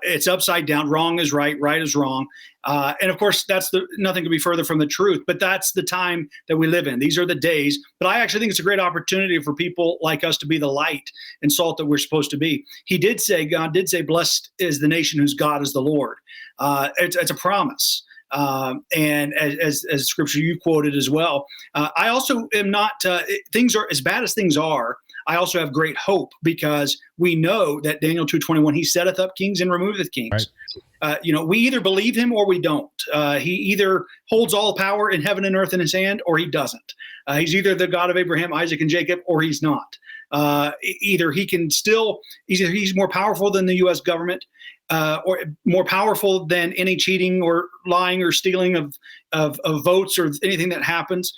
It's upside down. Wrong is right. Right is wrong. And of course, nothing could be further from the truth. But that's the time that we live in. These are the days. But I actually think it's a great opportunity for people like us to be the light and salt that we're supposed to be. God did say, "Blessed is the nation whose God is the Lord." It's a promise. And as scripture you quoted as well, I also am not, things are as bad as things are. I also have great hope because we know that Daniel 2:21, he setteth up kings and removeth kings. Right. We either believe him or we don't. He either holds all power in heaven and earth in his hand or he doesn't. He's either the God of Abraham, Isaac, and Jacob, or he's not. Either he's more powerful than the U.S. government, or more powerful than any cheating or lying or stealing of votes or anything that happens.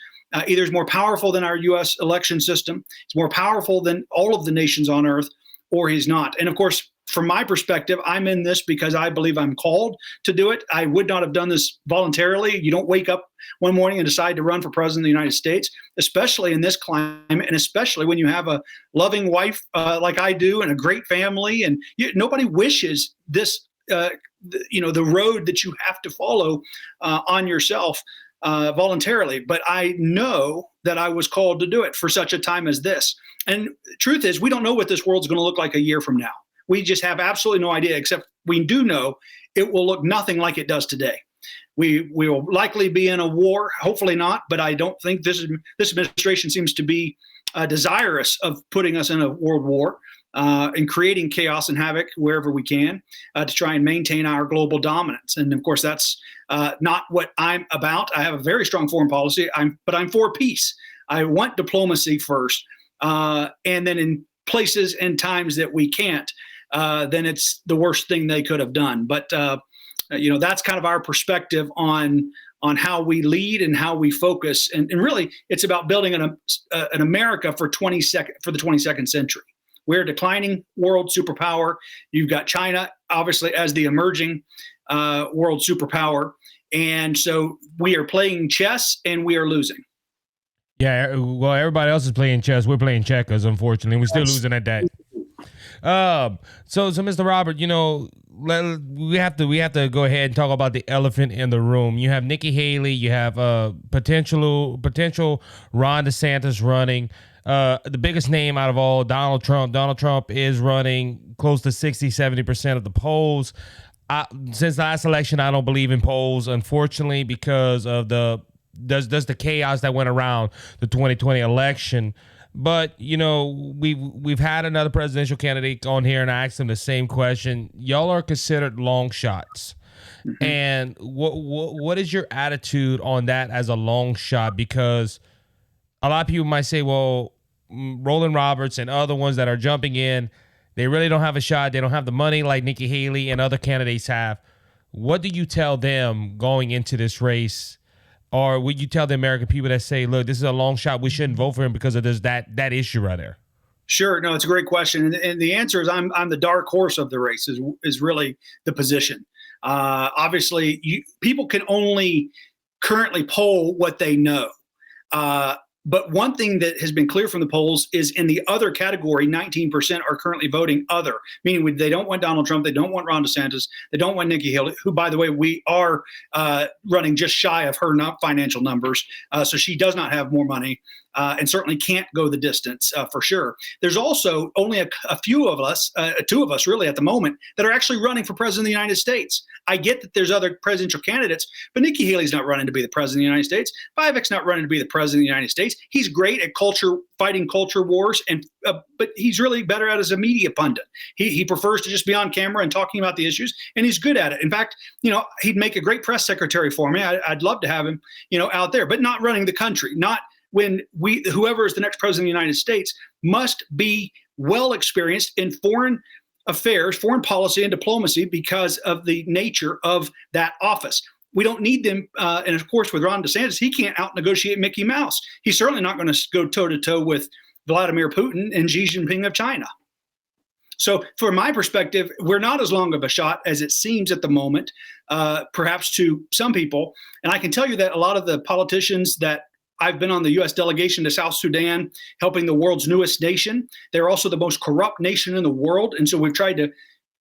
Either is more powerful than our U.S. election system. It's more powerful than all of the nations on earth, or he's not. And of course, from my perspective, I'm in this because I believe I'm called to do it. I would not have done this voluntarily. You don't wake up one morning and decide to run for president of the United States, especially in this climate, and especially when you have a loving wife like I do and a great family. And nobody wishes this, the road that you have to follow on yourself voluntarily. But I know that I was called to do it for such a time as this. And the truth is, we don't know what this world's going to look like a year from now. We just have absolutely no idea, except we do know it will look nothing like it does today. We will likely be in a war, hopefully not, but I don't think this administration seems to be desirous of putting us in a world war and creating chaos and havoc wherever we can to try and maintain our global dominance. And of course, that's not what I'm about. I have a very strong foreign policy, but I'm for peace. I want diplomacy first, and then in places and times that we can't, then it's the worst thing they could have done. But that's kind of our perspective on how we lead and how we focus. And really, it's about building an America for the 22nd century. We're a declining world superpower. You've got China, obviously, as the emerging world superpower. And so we are playing chess and we are losing. Yeah, well, everybody else is playing chess. We're playing checkers, unfortunately. We're still losing at that. So Mr. Robert, we have to go ahead and talk about the elephant in the room. You have Nikki Haley, you have potential Ron DeSantis running. The biggest name out of all, Donald Trump. Donald Trump is running close to 60-70% of the polls. Since the last election, I don't believe in polls, unfortunately, because of the chaos that went around the 2020 election. But, we've had another presidential candidate on here, and I asked him the same question. Y'all are considered long shots. Mm-hmm. And what is your attitude on that as a long shot? Because a lot of people might say, well, Rollan Roberts and other ones that are jumping in, they really don't have a shot. They don't have the money like Nikki Haley and other candidates have. What do you tell them going into this race? Or would you tell the American people that say, look, this is a long shot, we shouldn't vote for him because of this that issue right there? Sure. No, it's a great question. And the answer is I'm the dark horse of the race is really the position. Obviously, people can only currently poll what they know. But one thing that has been clear from the polls is in the other category, 19% are currently voting other, meaning they don't want Donald Trump, they don't want Ron DeSantis, they don't want Nikki Haley, who, by the way, we are running just shy of her financial numbers. So she does not have more money and certainly can't go the distance for sure. There's also only a few of us, two of us really at the moment, that are actually running for president of the United States. I get that there's other presidential candidates, but Nikki Haley's not running to be the president of the United States. Vivek's not running to be the president of the United States. He's great at fighting culture wars, but he's really better at as a media pundit. He prefers to just be on camera and talking about the issues, and he's good at it. In fact, he'd make a great press secretary for me. I'd love to have him, out there, but not running the country. Not when whoever is the next president of the United States must be well experienced in foreign affairs, foreign policy, and diplomacy because of the nature of that office. We don't need them. And of course, with Ron DeSantis, he can't out-negotiate Mickey Mouse. He's certainly not going to go toe-to-toe with Vladimir Putin and Xi Jinping of China. So from my perspective, we're not as long of a shot as it seems at the moment, perhaps to some people. And I can tell you that a lot of the politicians that I've been on the U.S. delegation to South Sudan, helping the world's newest nation. They're also the most corrupt nation in the world. And so we've tried to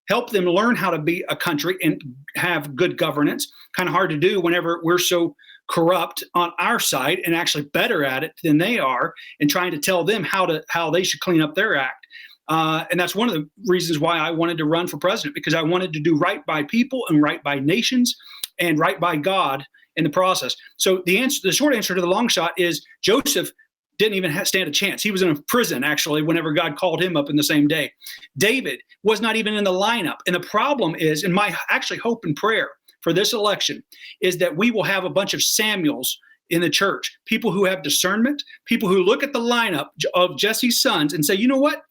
help them learn how to be a country and have good governance. Kind of hard to do whenever we're so corrupt on our side and actually better at it than they are, and trying to tell them how they should clean up their act. And that's one of the reasons why I wanted to run for president, because I wanted to do right by people and right by nations and right by God in the process. So the short answer to the long shot is Joseph didn't even stand a chance. He was in a prison, actually, whenever God called him up in the same day. David was not even in the lineup. And the problem is, and my actually hope and prayer for this election is that we will have a bunch of Samuels in the church, people who have discernment, people who look at the lineup of Jesse's sons and say, you know what?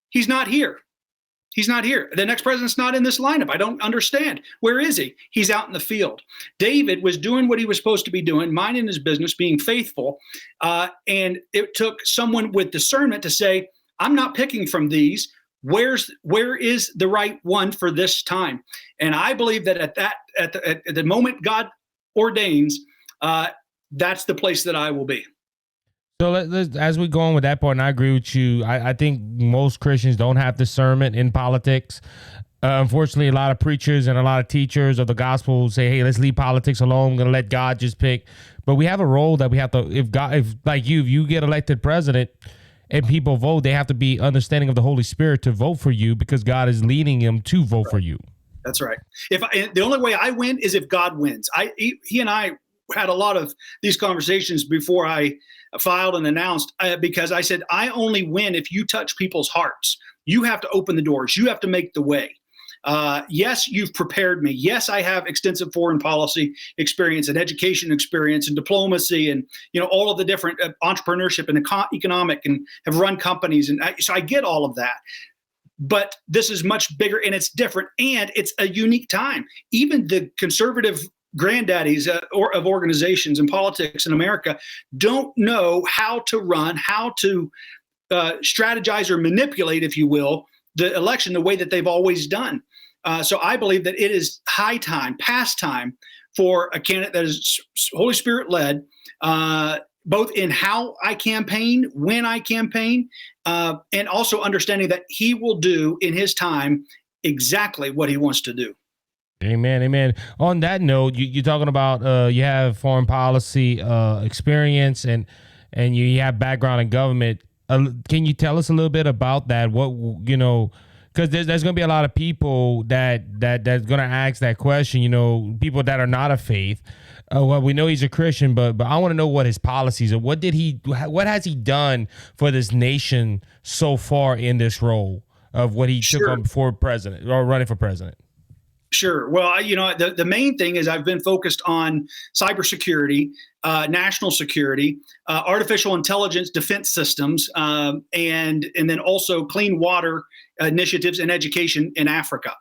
He's not here. He's not here. The next president's not in this lineup. I don't understand. Where is he? He's out in the field. David was doing what he was supposed to be doing, minding his business, being faithful. And it took someone with discernment to say, I'm not picking from these. Where is the right one for this time? And I believe that at the moment God ordains, that's the place that I will be. So let's, as we go on with that part, and I agree with you, I think most Christians don't have discernment in politics. Unfortunately, a lot of preachers and a lot of teachers of the gospel say, hey, let's leave politics alone. I'm going to let God just pick. But we have a role that we have to, if you get elected president and people vote, they have to be understanding of the Holy Spirit to vote for you, because God is leading them to vote for you. That's right. The only way I win is if God wins. He and I had a lot of these conversations before I filed and announced, because I said, I only win if you touch people's hearts. You have to open the doors. You have to make the way. Yes, you've prepared me. Yes, I have extensive foreign policy experience and education experience and diplomacy and, all of the different entrepreneurship and economic, and have run companies. And so I get all of that. But this is much bigger and it's different, and it's a unique time. Even the conservative granddaddies of organizations and politics in America don't know how to run, how to strategize or manipulate, if you will, the election the way that they've always done. So I believe that it is high time, past time, for a candidate that is Holy Spirit led, both in how I campaign, when I campaign, and also understanding that he will do in his time exactly what he wants to do. Amen. Amen. On that note, you're talking about you have foreign policy experience and you have background in government. Can you tell us a little bit about that? What, because there's going to be a lot of people that's going to ask that question, people that are not of faith. Well, we know he's a Christian, but I want to know what his policies are. What has he done for this nation so far in this role of what he took on before president or running for president? Sure. Well, the main thing is I've been focused on cybersecurity, national security, artificial intelligence, defense systems, and then also clean water initiatives and education in Africa.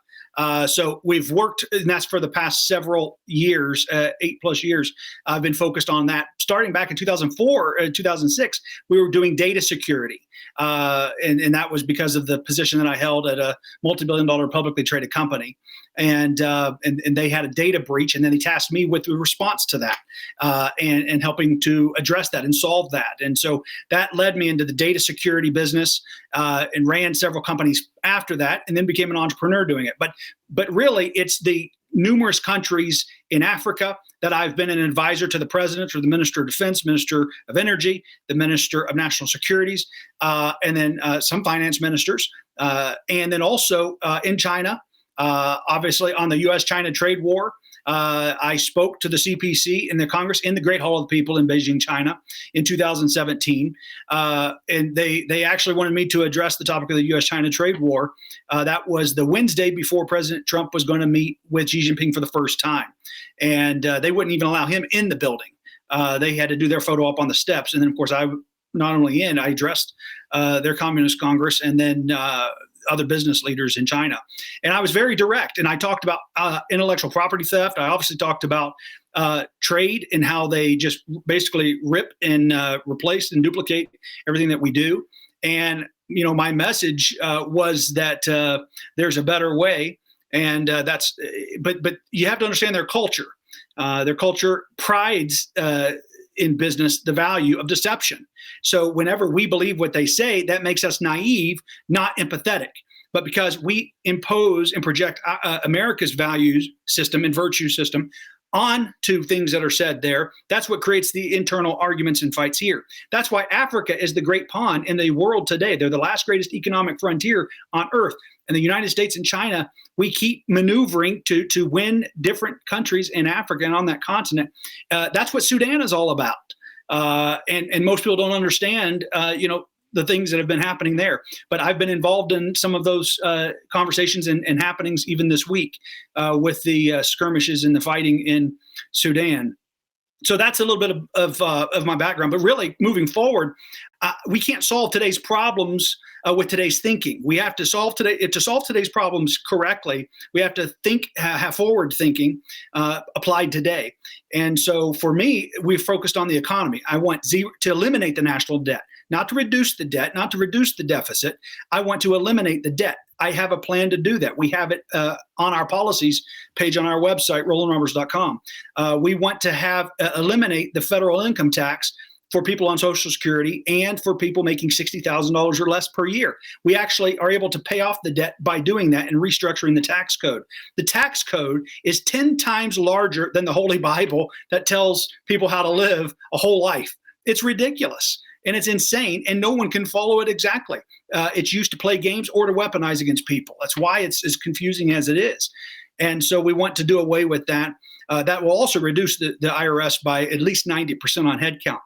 So we've worked, and that's for the past several years, 8+ years. I've been focused on that. Starting back in 2004, 2006, we were doing data security. And that was because of the position that I held at a multi-billion-dollar publicly traded company. and they had a data breach, and then he tasked me with the response to that, and helping to address that and solve that. And so that led me into the data security business, and ran several companies after that, and then became an entrepreneur doing it. But really, it's the numerous countries in Africa that I've been an advisor to the president or the minister of defense, minister of energy, the minister of national securities, and then some finance ministers. And then also in China, obviously on the U.S.-China trade war. I spoke to the CPC in the Congress in the Great Hall of the People in Beijing, China in 2017. And they actually wanted me to address the topic of the U.S.-China trade war. That was the Wednesday before President Trump was going to meet with Xi Jinping for the first time. And they wouldn't even allow him in the building. They had to do their photo up on the steps. And then, of course, I addressed their Communist Congress and then other business leaders in China. And I was very direct. And I talked about intellectual property theft. I obviously talked about trade and how they just basically rip and replace and duplicate everything that we do. And, my message was that there's a better way. And but you have to understand their culture. Their culture prides in business the value of deception. So whenever we believe what they say, that makes us naive, not empathetic. But because we impose and project America's values system and virtue system onto things that are said there, that's what creates the internal arguments and fights here. That's why Africa is the great pawn in the world today. They're the last greatest economic frontier on earth. And the United States and China, we keep maneuvering to win different countries in Africa and on that continent. That's what Sudan is all about. And most people don't understand, the things that have been happening there. But I've been involved in some of those conversations and happenings even this week with the skirmishes and the fighting in Sudan. So that's a little bit of my background. But really, moving forward, we can't solve today's problems with today's thinking. We have to solve today's problems correctly. We have to have forward thinking applied today. And so for me, we've focused on the economy. I want to eliminate the national debt, not to reduce the debt, not to reduce the deficit. I want to eliminate the debt. I have a plan to do that. We have it on our policies page on our website, rollanroberts.com. We want to eliminate the federal income tax for people on Social Security and for people making $60,000 or less per year. We actually are able to pay off the debt by doing that and restructuring the tax code. The tax code is 10 times larger than the Holy Bible that tells people how to live a whole life. It's ridiculous. And it's insane, and no one can follow it exactly. It's used to play games or to weaponize against people. That's why it's as confusing as it is. And so we want to do away with that. That will also reduce the IRS by at least 90% on headcount.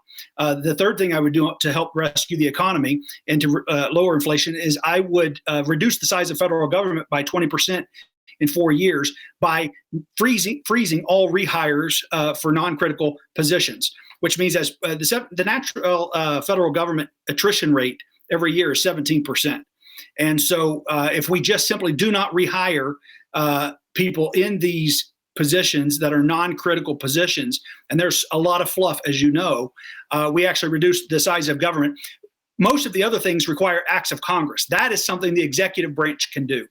The third thing I would do to help rescue the economy and to lower inflation is I would reduce the size of federal government by 20% in 4 years by freezing all rehires for non-critical positions, which means as the natural federal government attrition rate every year is 17%. And so if we just simply do not rehire people in these positions that are non-critical positions, and there's a lot of fluff, as you know, we actually reduce the size of government. Most of the other things require acts of Congress. That is something the executive branch can do.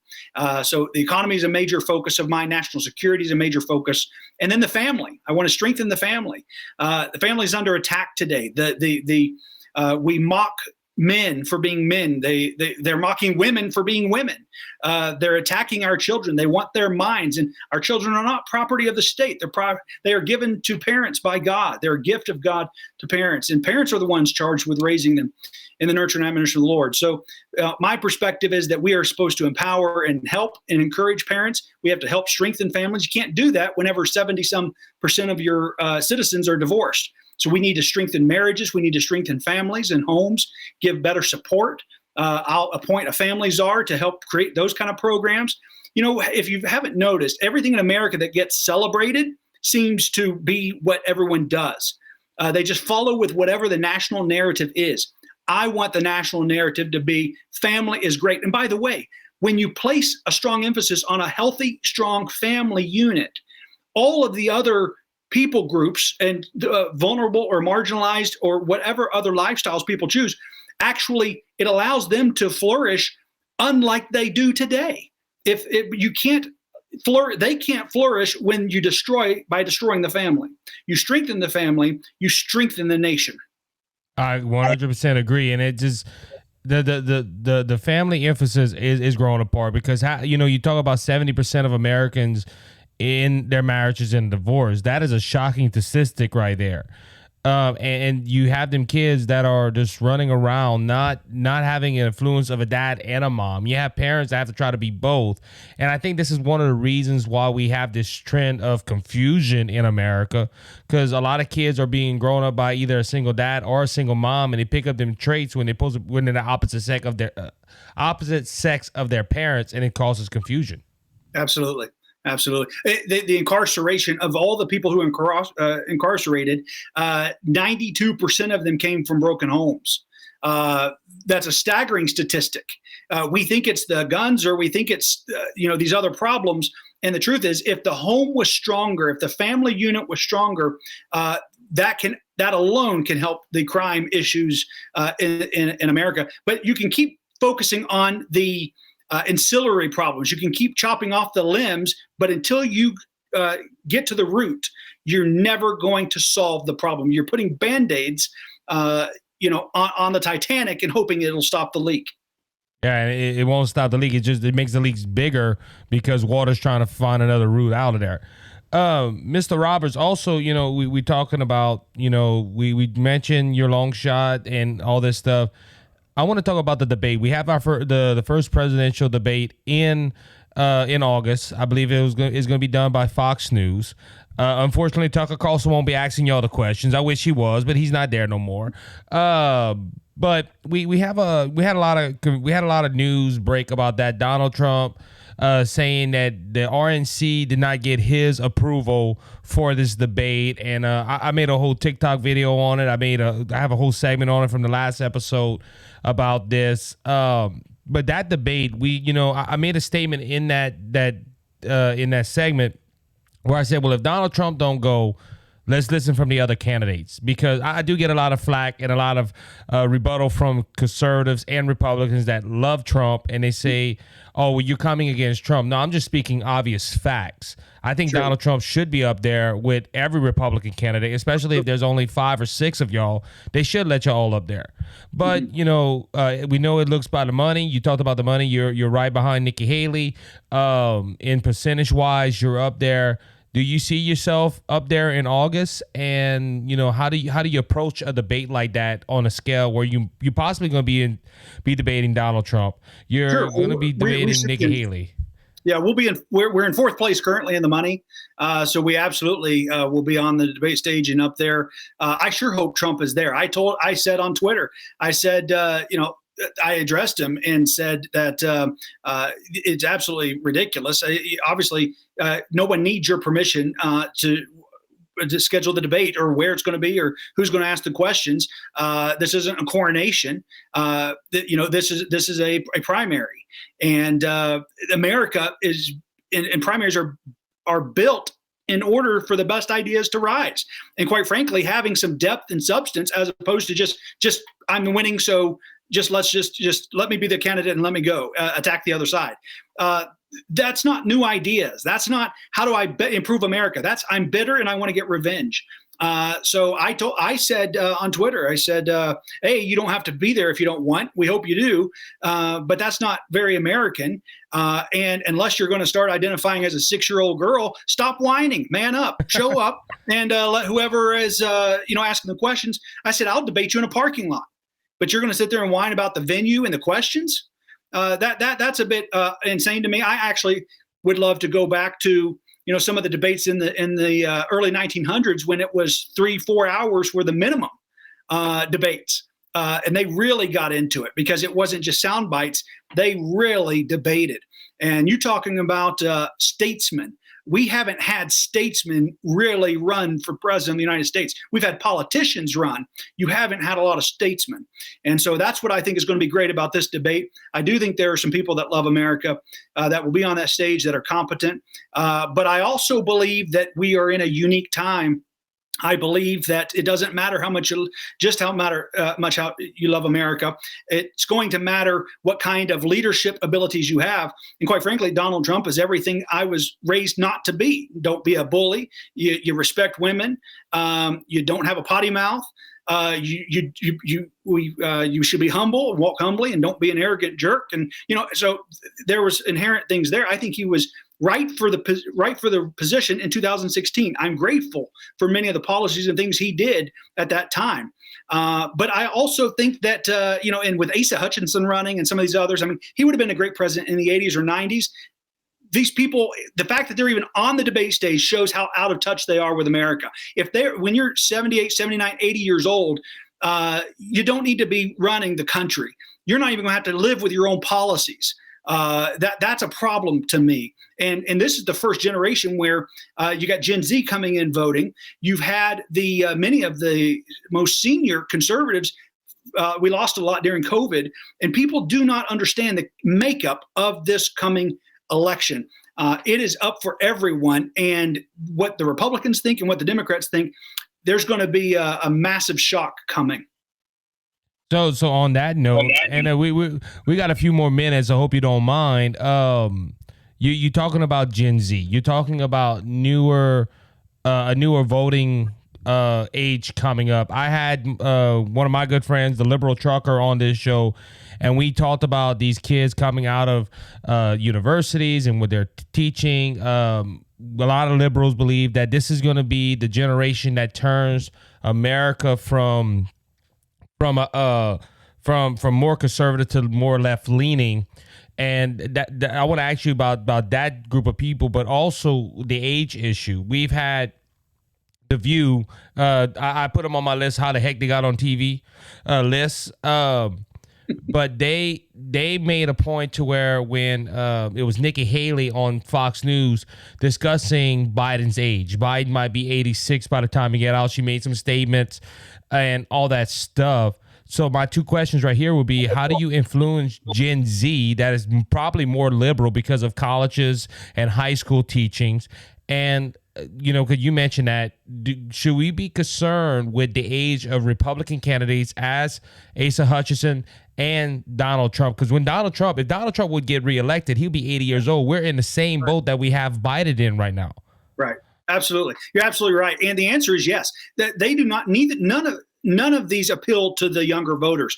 So the economy is a major focus of mine. National security is a major focus. And then the family. I want to strengthen the family. The family is under attack today. We mock men for being men. They're mocking women for being women. They're attacking our children. They want their minds, and our children are not property of the state. They are given to parents by God. They're a gift of God to parents, and parents are the ones charged with raising them in the nurture and admonition of the Lord. So my perspective is that we are supposed to empower and help and encourage parents. We have to help strengthen families. You can't do that whenever 70-some% of your citizens are divorced. So we need to strengthen marriages. We need to strengthen families and homes, give better support. I'll appoint a family czar to help create those kind of programs. If you haven't noticed, everything in America that gets celebrated seems to be what everyone does. They just follow with whatever the national narrative is. I want the national narrative to be family is great. And by the way, when you place a strong emphasis on a healthy, strong family unit, all of the other people groups and vulnerable or marginalized or whatever other lifestyles people choose, actually it allows them to flourish unlike they do today. If you can't they can't flourish when you by destroying the family. You strengthen the family, you strengthen the nation. I 100% agree, and it just the family emphasis is growing apart because you talk about 70% of Americans in their marriages and divorce. That is a shocking statistic right there. And you have them kids that are just running around, not having an influence of a dad and a mom. You have parents that have to try to be both. And I think this is one of the reasons why we have this trend of confusion in America, because a lot of kids are being grown up by either a single dad or a single mom, and they pick up them traits when they're the opposite sex of their parents, and it causes confusion. Absolutely. Absolutely. The incarceration of all the people who incarcerated, 92% of them came from broken homes. That's a staggering statistic. We think it's the guns, or we think it's these other problems. And the truth is, if the home was stronger, if the family unit was stronger, that alone can help the crime issues in America. But you can keep focusing on the ancillary problems. You can keep chopping off the limbs, but until you get to the root, you're never going to solve the problem. You're putting Band-Aids, on the Titanic and hoping it'll stop the leak. Yeah, it won't stop the leak. It makes the leaks bigger because water's trying to find another route out of there. Mr. Roberts, also, we talking about, we mentioned your long shot and all this stuff. I want to talk about the debate. We have the first presidential debate in August. I believe it's going to be done by Fox News. Unfortunately, Tucker Carlson won't be asking y'all the questions. I wish he was, but he's not there no more. But we had a lot of news break about that. Donald Trump saying that the RNC did not get his approval for this debate, and I made a whole TikTok video on it. I have a whole segment on it from the last episode about this. But that debate, I made a statement in that segment where I said, well, if Donald Trump don't go, let's listen from the other candidates, because I do get a lot of flack and a lot of rebuttal from conservatives and Republicans that love Trump, and they say, oh, well, you're coming against Trump. No, I'm just speaking obvious facts. I think True. Donald Trump should be up there with every Republican candidate, especially if there's only 5 or 6 of y'all. They should let y'all all up there. But, we know it looks by the money. You talked about the money. You're right behind Nikki Haley. In percentage-wise, you're up there. Do you see yourself up there in August? And how do you approach a debate like that on a scale where you're possibly going to be debating Donald Trump? You're going to be debating Nikki Haley. Yeah, we're in 4th place currently in the money, so we absolutely will be on the debate stage and up there. I sure hope Trump is there. I said on Twitter, I said I addressed him and said that it's absolutely ridiculous. Obviously, no one needs your permission to schedule the debate or where it's going to be or who's going to ask the questions. This isn't a coronation. This is a primary, and America is and primaries are built in order for the best ideas to rise. And quite frankly, having some depth and substance as opposed to just I'm winning, so let's let me be the candidate and let me go attack the other side. That's not new ideas. That's not how do I improve America. That's I'm bitter and I want to get revenge. So I said on Twitter, I said, hey, you don't have to be there if you don't want. We hope you do. But that's not very American. And unless you're going to start identifying as a 6-year-old girl, stop whining, man up, show up, and let whoever is asking the questions. I said, I'll debate you in a parking lot, but you're going to sit there and whine about the venue and the questions. That's a bit insane to me. I actually would love to go back to some of the debates in the early 1900s when it was 3-4 hours were the minimum debates, and they really got into it because it wasn't just sound bites. They really debated. And you talking about statesmen. We haven't had statesmen really run for president of the United States. We've had politicians run. You haven't had a lot of statesmen. And so that's what I think is going to be great about this debate. I do think there are some people that love America that will be on that stage that are competent. But I also believe that we are in a unique time I believe that it doesn't matter how much how you love America. It's going to matter what kind of leadership abilities you have. And quite frankly, Donald Trump is everything I was raised not to be. Don't be a bully. You respect women. You don't have a potty mouth. You should be humble and walk humbly, and don't be an arrogant jerk. And so there was inherent things there. I think he was right for the position in 2016. I'm grateful for many of the policies and things he did at that time. But I also think that and with Asa Hutchinson running and some of these others, I mean, he would have been a great president in the 80s or 90s. These people, the fact that they're even on the debate stage shows how out of touch they are with America. When you're 78, 79, 80 years old, you don't need to be running the country. You're not even going to have to live with your own policies. That's a problem to me. And this is the first generation where you got Gen Z coming in voting. You've had many of the most senior conservatives. We lost a lot during COVID, and people do not understand the makeup of this coming election. It is up for everyone, and what the Republicans think and what the Democrats think, there's going to be a massive shock coming. So on that note, and we got a few more minutes. I hope you don't mind. You talking about Gen Z? You're talking about a newer voting age coming up. I had one of my good friends, the liberal trucker, on this show, and we talked about these kids coming out of universities and what they're teaching. A lot of liberals believe that this is going to be the generation that turns America from more conservative to more left leaning. And that I want to ask you about that group of people, but also the age issue. We've had The View. I put them on my list. How the heck they got on TV list. But they made a point to where when it was Nikki Haley on Fox News discussing Biden's age. Biden might be 86 by the time he get out. She made some statements and all that stuff. So my two questions right here would be, how do you influence Gen Z that is probably more liberal because of colleges and high school teachings? And, could you mention that, should we be concerned with the age of Republican candidates as Asa Hutchinson and Donald Trump? Because if Donald Trump would get reelected, he'll be 80 years old. We're in the same boat that we have Biden in right now. Right. Absolutely. You're absolutely right. And the answer is yes. That they do not need none of these appeal to the younger voters.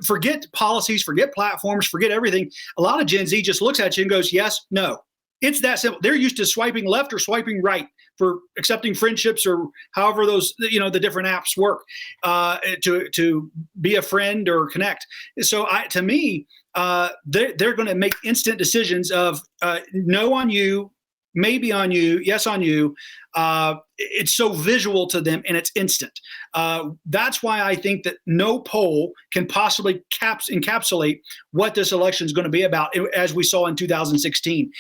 Forget policies, forget platforms, forget everything. A lot of Gen Z just looks at you and goes, yes, no. It's that simple. They're used to swiping left or swiping right for accepting friendships or however those, the different apps work to be a friend or connect. So to me, they're going to make instant decisions of no on you, maybe on you, yes on you. It's so visual to them and it's instant. That's why I think that no poll can possibly encapsulate what this election is going to be about, as we saw in 2016.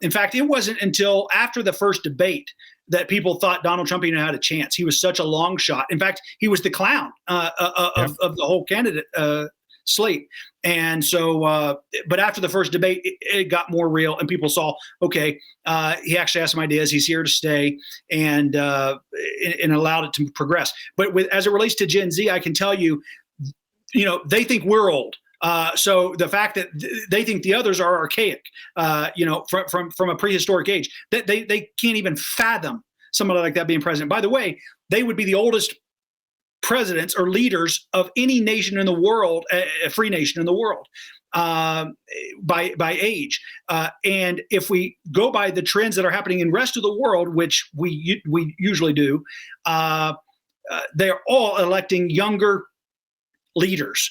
In fact, it wasn't until after the first debate that people thought Donald Trump even had a chance. He was such a long shot. In fact, he was the clown of the whole candidate slate. And so, but after the first debate, it got more real, and people saw, okay, he actually has some ideas. He's here to stay, and allowed it to progress. But as it relates to Gen Z, I can tell you, they think we're old. So the fact that they think the others are archaic, from a prehistoric age, that they can't even fathom somebody like that being president. By the way, they would be the oldest presidents or leaders of any nation in the world, a free nation in the world, by age. And if we go by the trends that are happening in the rest of the world, which we usually do, they're all electing younger leaders,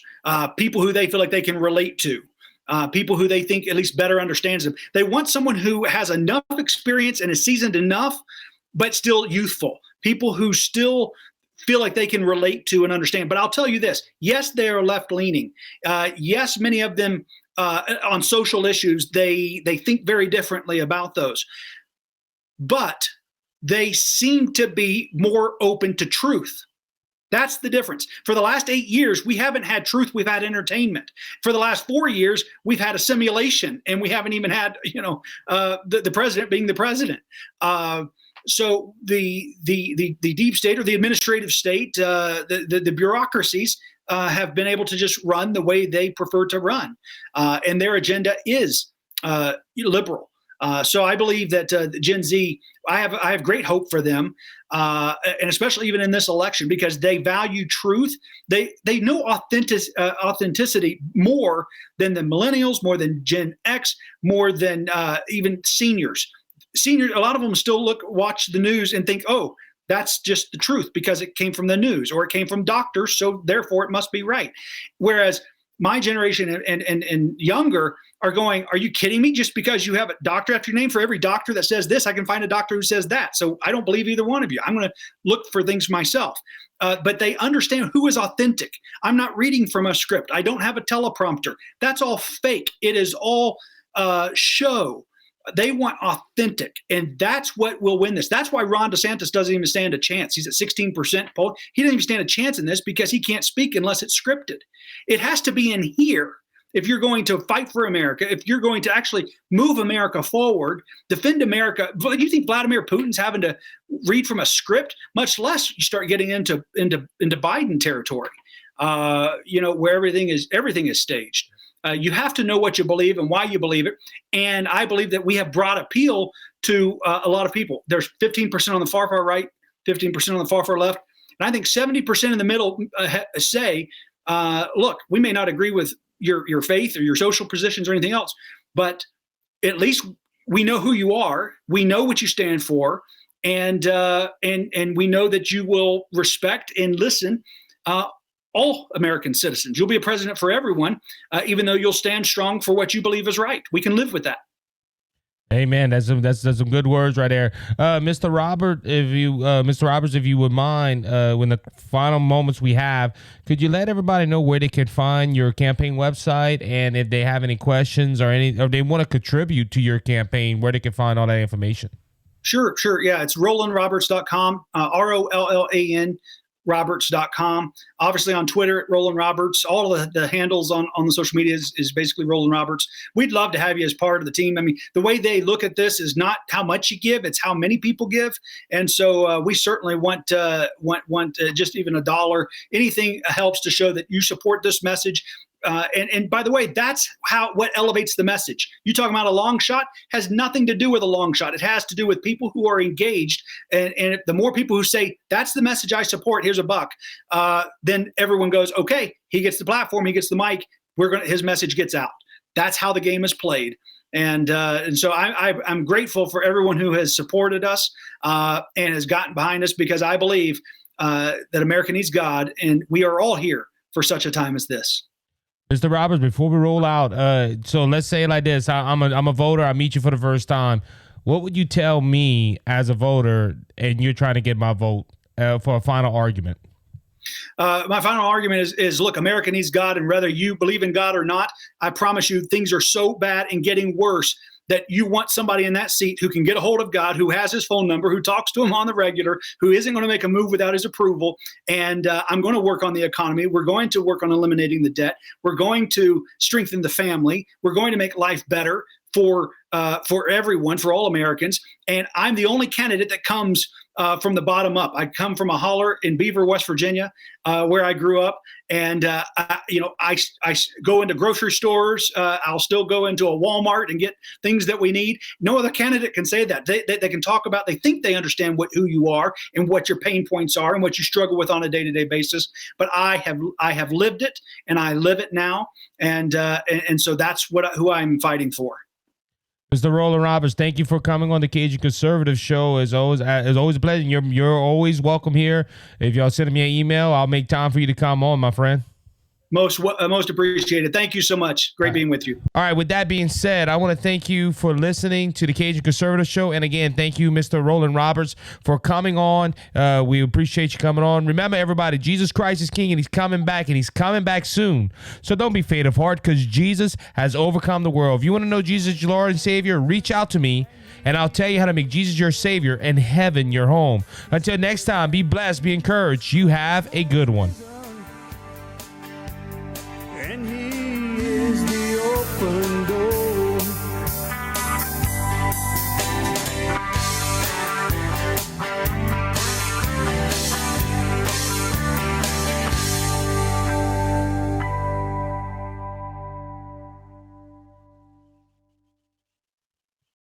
people who they feel like they can relate to. People who they think at least better understands them. They want someone who has enough experience and is seasoned enough, but still youthful. People who still feel like they can relate to and understand. But I'll tell you this, yes, they are left-leaning. Yes, many of them on social issues, they think very differently about those. But they seem to be more open to truth. That's the difference. For the last 8 years, we haven't had truth. We've had entertainment. For the last 4 years, we've had a simulation, and we haven't even had, the president being the president. So the deep state or the administrative state, the bureaucracies have been able to just run the way they prefer to run, and their agenda is liberal. So I believe that Gen Z, I have great hope for them, and especially even in this election, because they value truth. They know authenticity more than the millennials, more than Gen X, more than even seniors. Seniors, a lot of them still watch the news and think, oh, that's just the truth because it came from the news or it came from doctors, so therefore it must be right. Whereas my generation and younger are going, are you kidding me? Just because you have a doctor after your name, for every doctor that says this, I can find a doctor who says that. So I don't believe either one of you. I'm going to look for things myself. But they understand who is authentic. I'm not reading from a script. I don't have a teleprompter. That's all fake. It is all show. They want authentic, and that's what will win this. That's why Ron DeSantis doesn't even stand a chance. He's at 16% poll. He doesn't even stand a chance in this because he can't speak unless it's scripted. It has to be in here. If you're going to fight for America, if you're going to actually move America forward, defend America, do you think Vladimir Putin's having to read from a script? Much less you start getting into Biden territory, where everything is staged. You have to know what you believe and why you believe it. And I believe that we have brought appeal to a lot of people. There's 15% on the far right, 15% on the far left. And I think 70% in the middle say, look, we may not agree with your faith or your social positions or anything else, but at least we know who you are. We know what you stand for. And we know that you will respect and listen all American citizens. You'll be a president for everyone, even though you'll stand strong for what you believe is right. We can live with that. Amen. That's some good words right there, Mr. Roberts. If you would mind, when the final moments we have, could you let everybody know where they can find your campaign website, and if they have any questions or they want to contribute to your campaign, where they can find all that information? Sure. Yeah, it's RollanRoberts.com. ROLLAN. Roberts.com. Obviously on Twitter at Rollan Roberts. All of the handles on the social media is basically Rollan Roberts. We'd love to have you as part of the team. I mean, the way they look at this is not how much you give, it's how many people give. And so we certainly want just even $1. Anything helps to show that you support this message. And by the way, that's what elevates the message. You talking about a long shot has nothing to do with a long shot. It has to do with people who are engaged. And the more people who say, that's the message I support, here's $1, then everyone goes, okay, he gets the platform, he gets the mic, his message gets out. That's how the game is played. And so I'm grateful for everyone who has supported us and has gotten behind us, because I believe that America needs God, and we are all here for such a time as this. Mr. Roberts, before we roll out, so let's say it like this. I'm a voter. I meet you for the first time. What would you tell me as a voter, and you're trying to get my vote for a final argument? My final argument is, look, America needs God, and whether you believe in God or not, I promise you things are so bad and getting worse that you want somebody in that seat who can get a hold of God, who has his phone number, who talks to him on the regular, who isn't going to make a move without his approval. And I'm going to work on the economy. We're going to work on eliminating the debt. We're going to strengthen the family. We're going to make life better for everyone, for all Americans. And I'm the only candidate that comes from the bottom up. I come from a holler in Beaver, West Virginia, where I grew up. And, I go into grocery stores. I'll still go into a Walmart and get things that we need. No other candidate can say that. They can talk about, they think they understand who you are and what your pain points are and what you struggle with on a day-to-day basis. But I have lived it, and I live it now. And so that's who I'm fighting for. Mr. Rollan Roberts, thank you for coming on the Cajun Conservative Show. It's always a pleasure. You're always welcome here. If y'all send me an email, I'll make time for you to come on, my friend. Most appreciated. Thank you so much. Great being with you. All right. With that being said, I want to thank you for listening to the Cajun Conservative Show. And again, thank you, Mr. Rollan Roberts, for coming on. We appreciate you coming on. Remember, everybody, Jesus Christ is King, and he's coming back, and he's coming back soon. So don't be faint of heart, because Jesus has overcome the world. If you want to know Jesus, your Lord and Savior, reach out to me, and I'll tell you how to make Jesus your Savior and heaven your home. Until next time, be blessed, be encouraged. You have a good one. And he is the open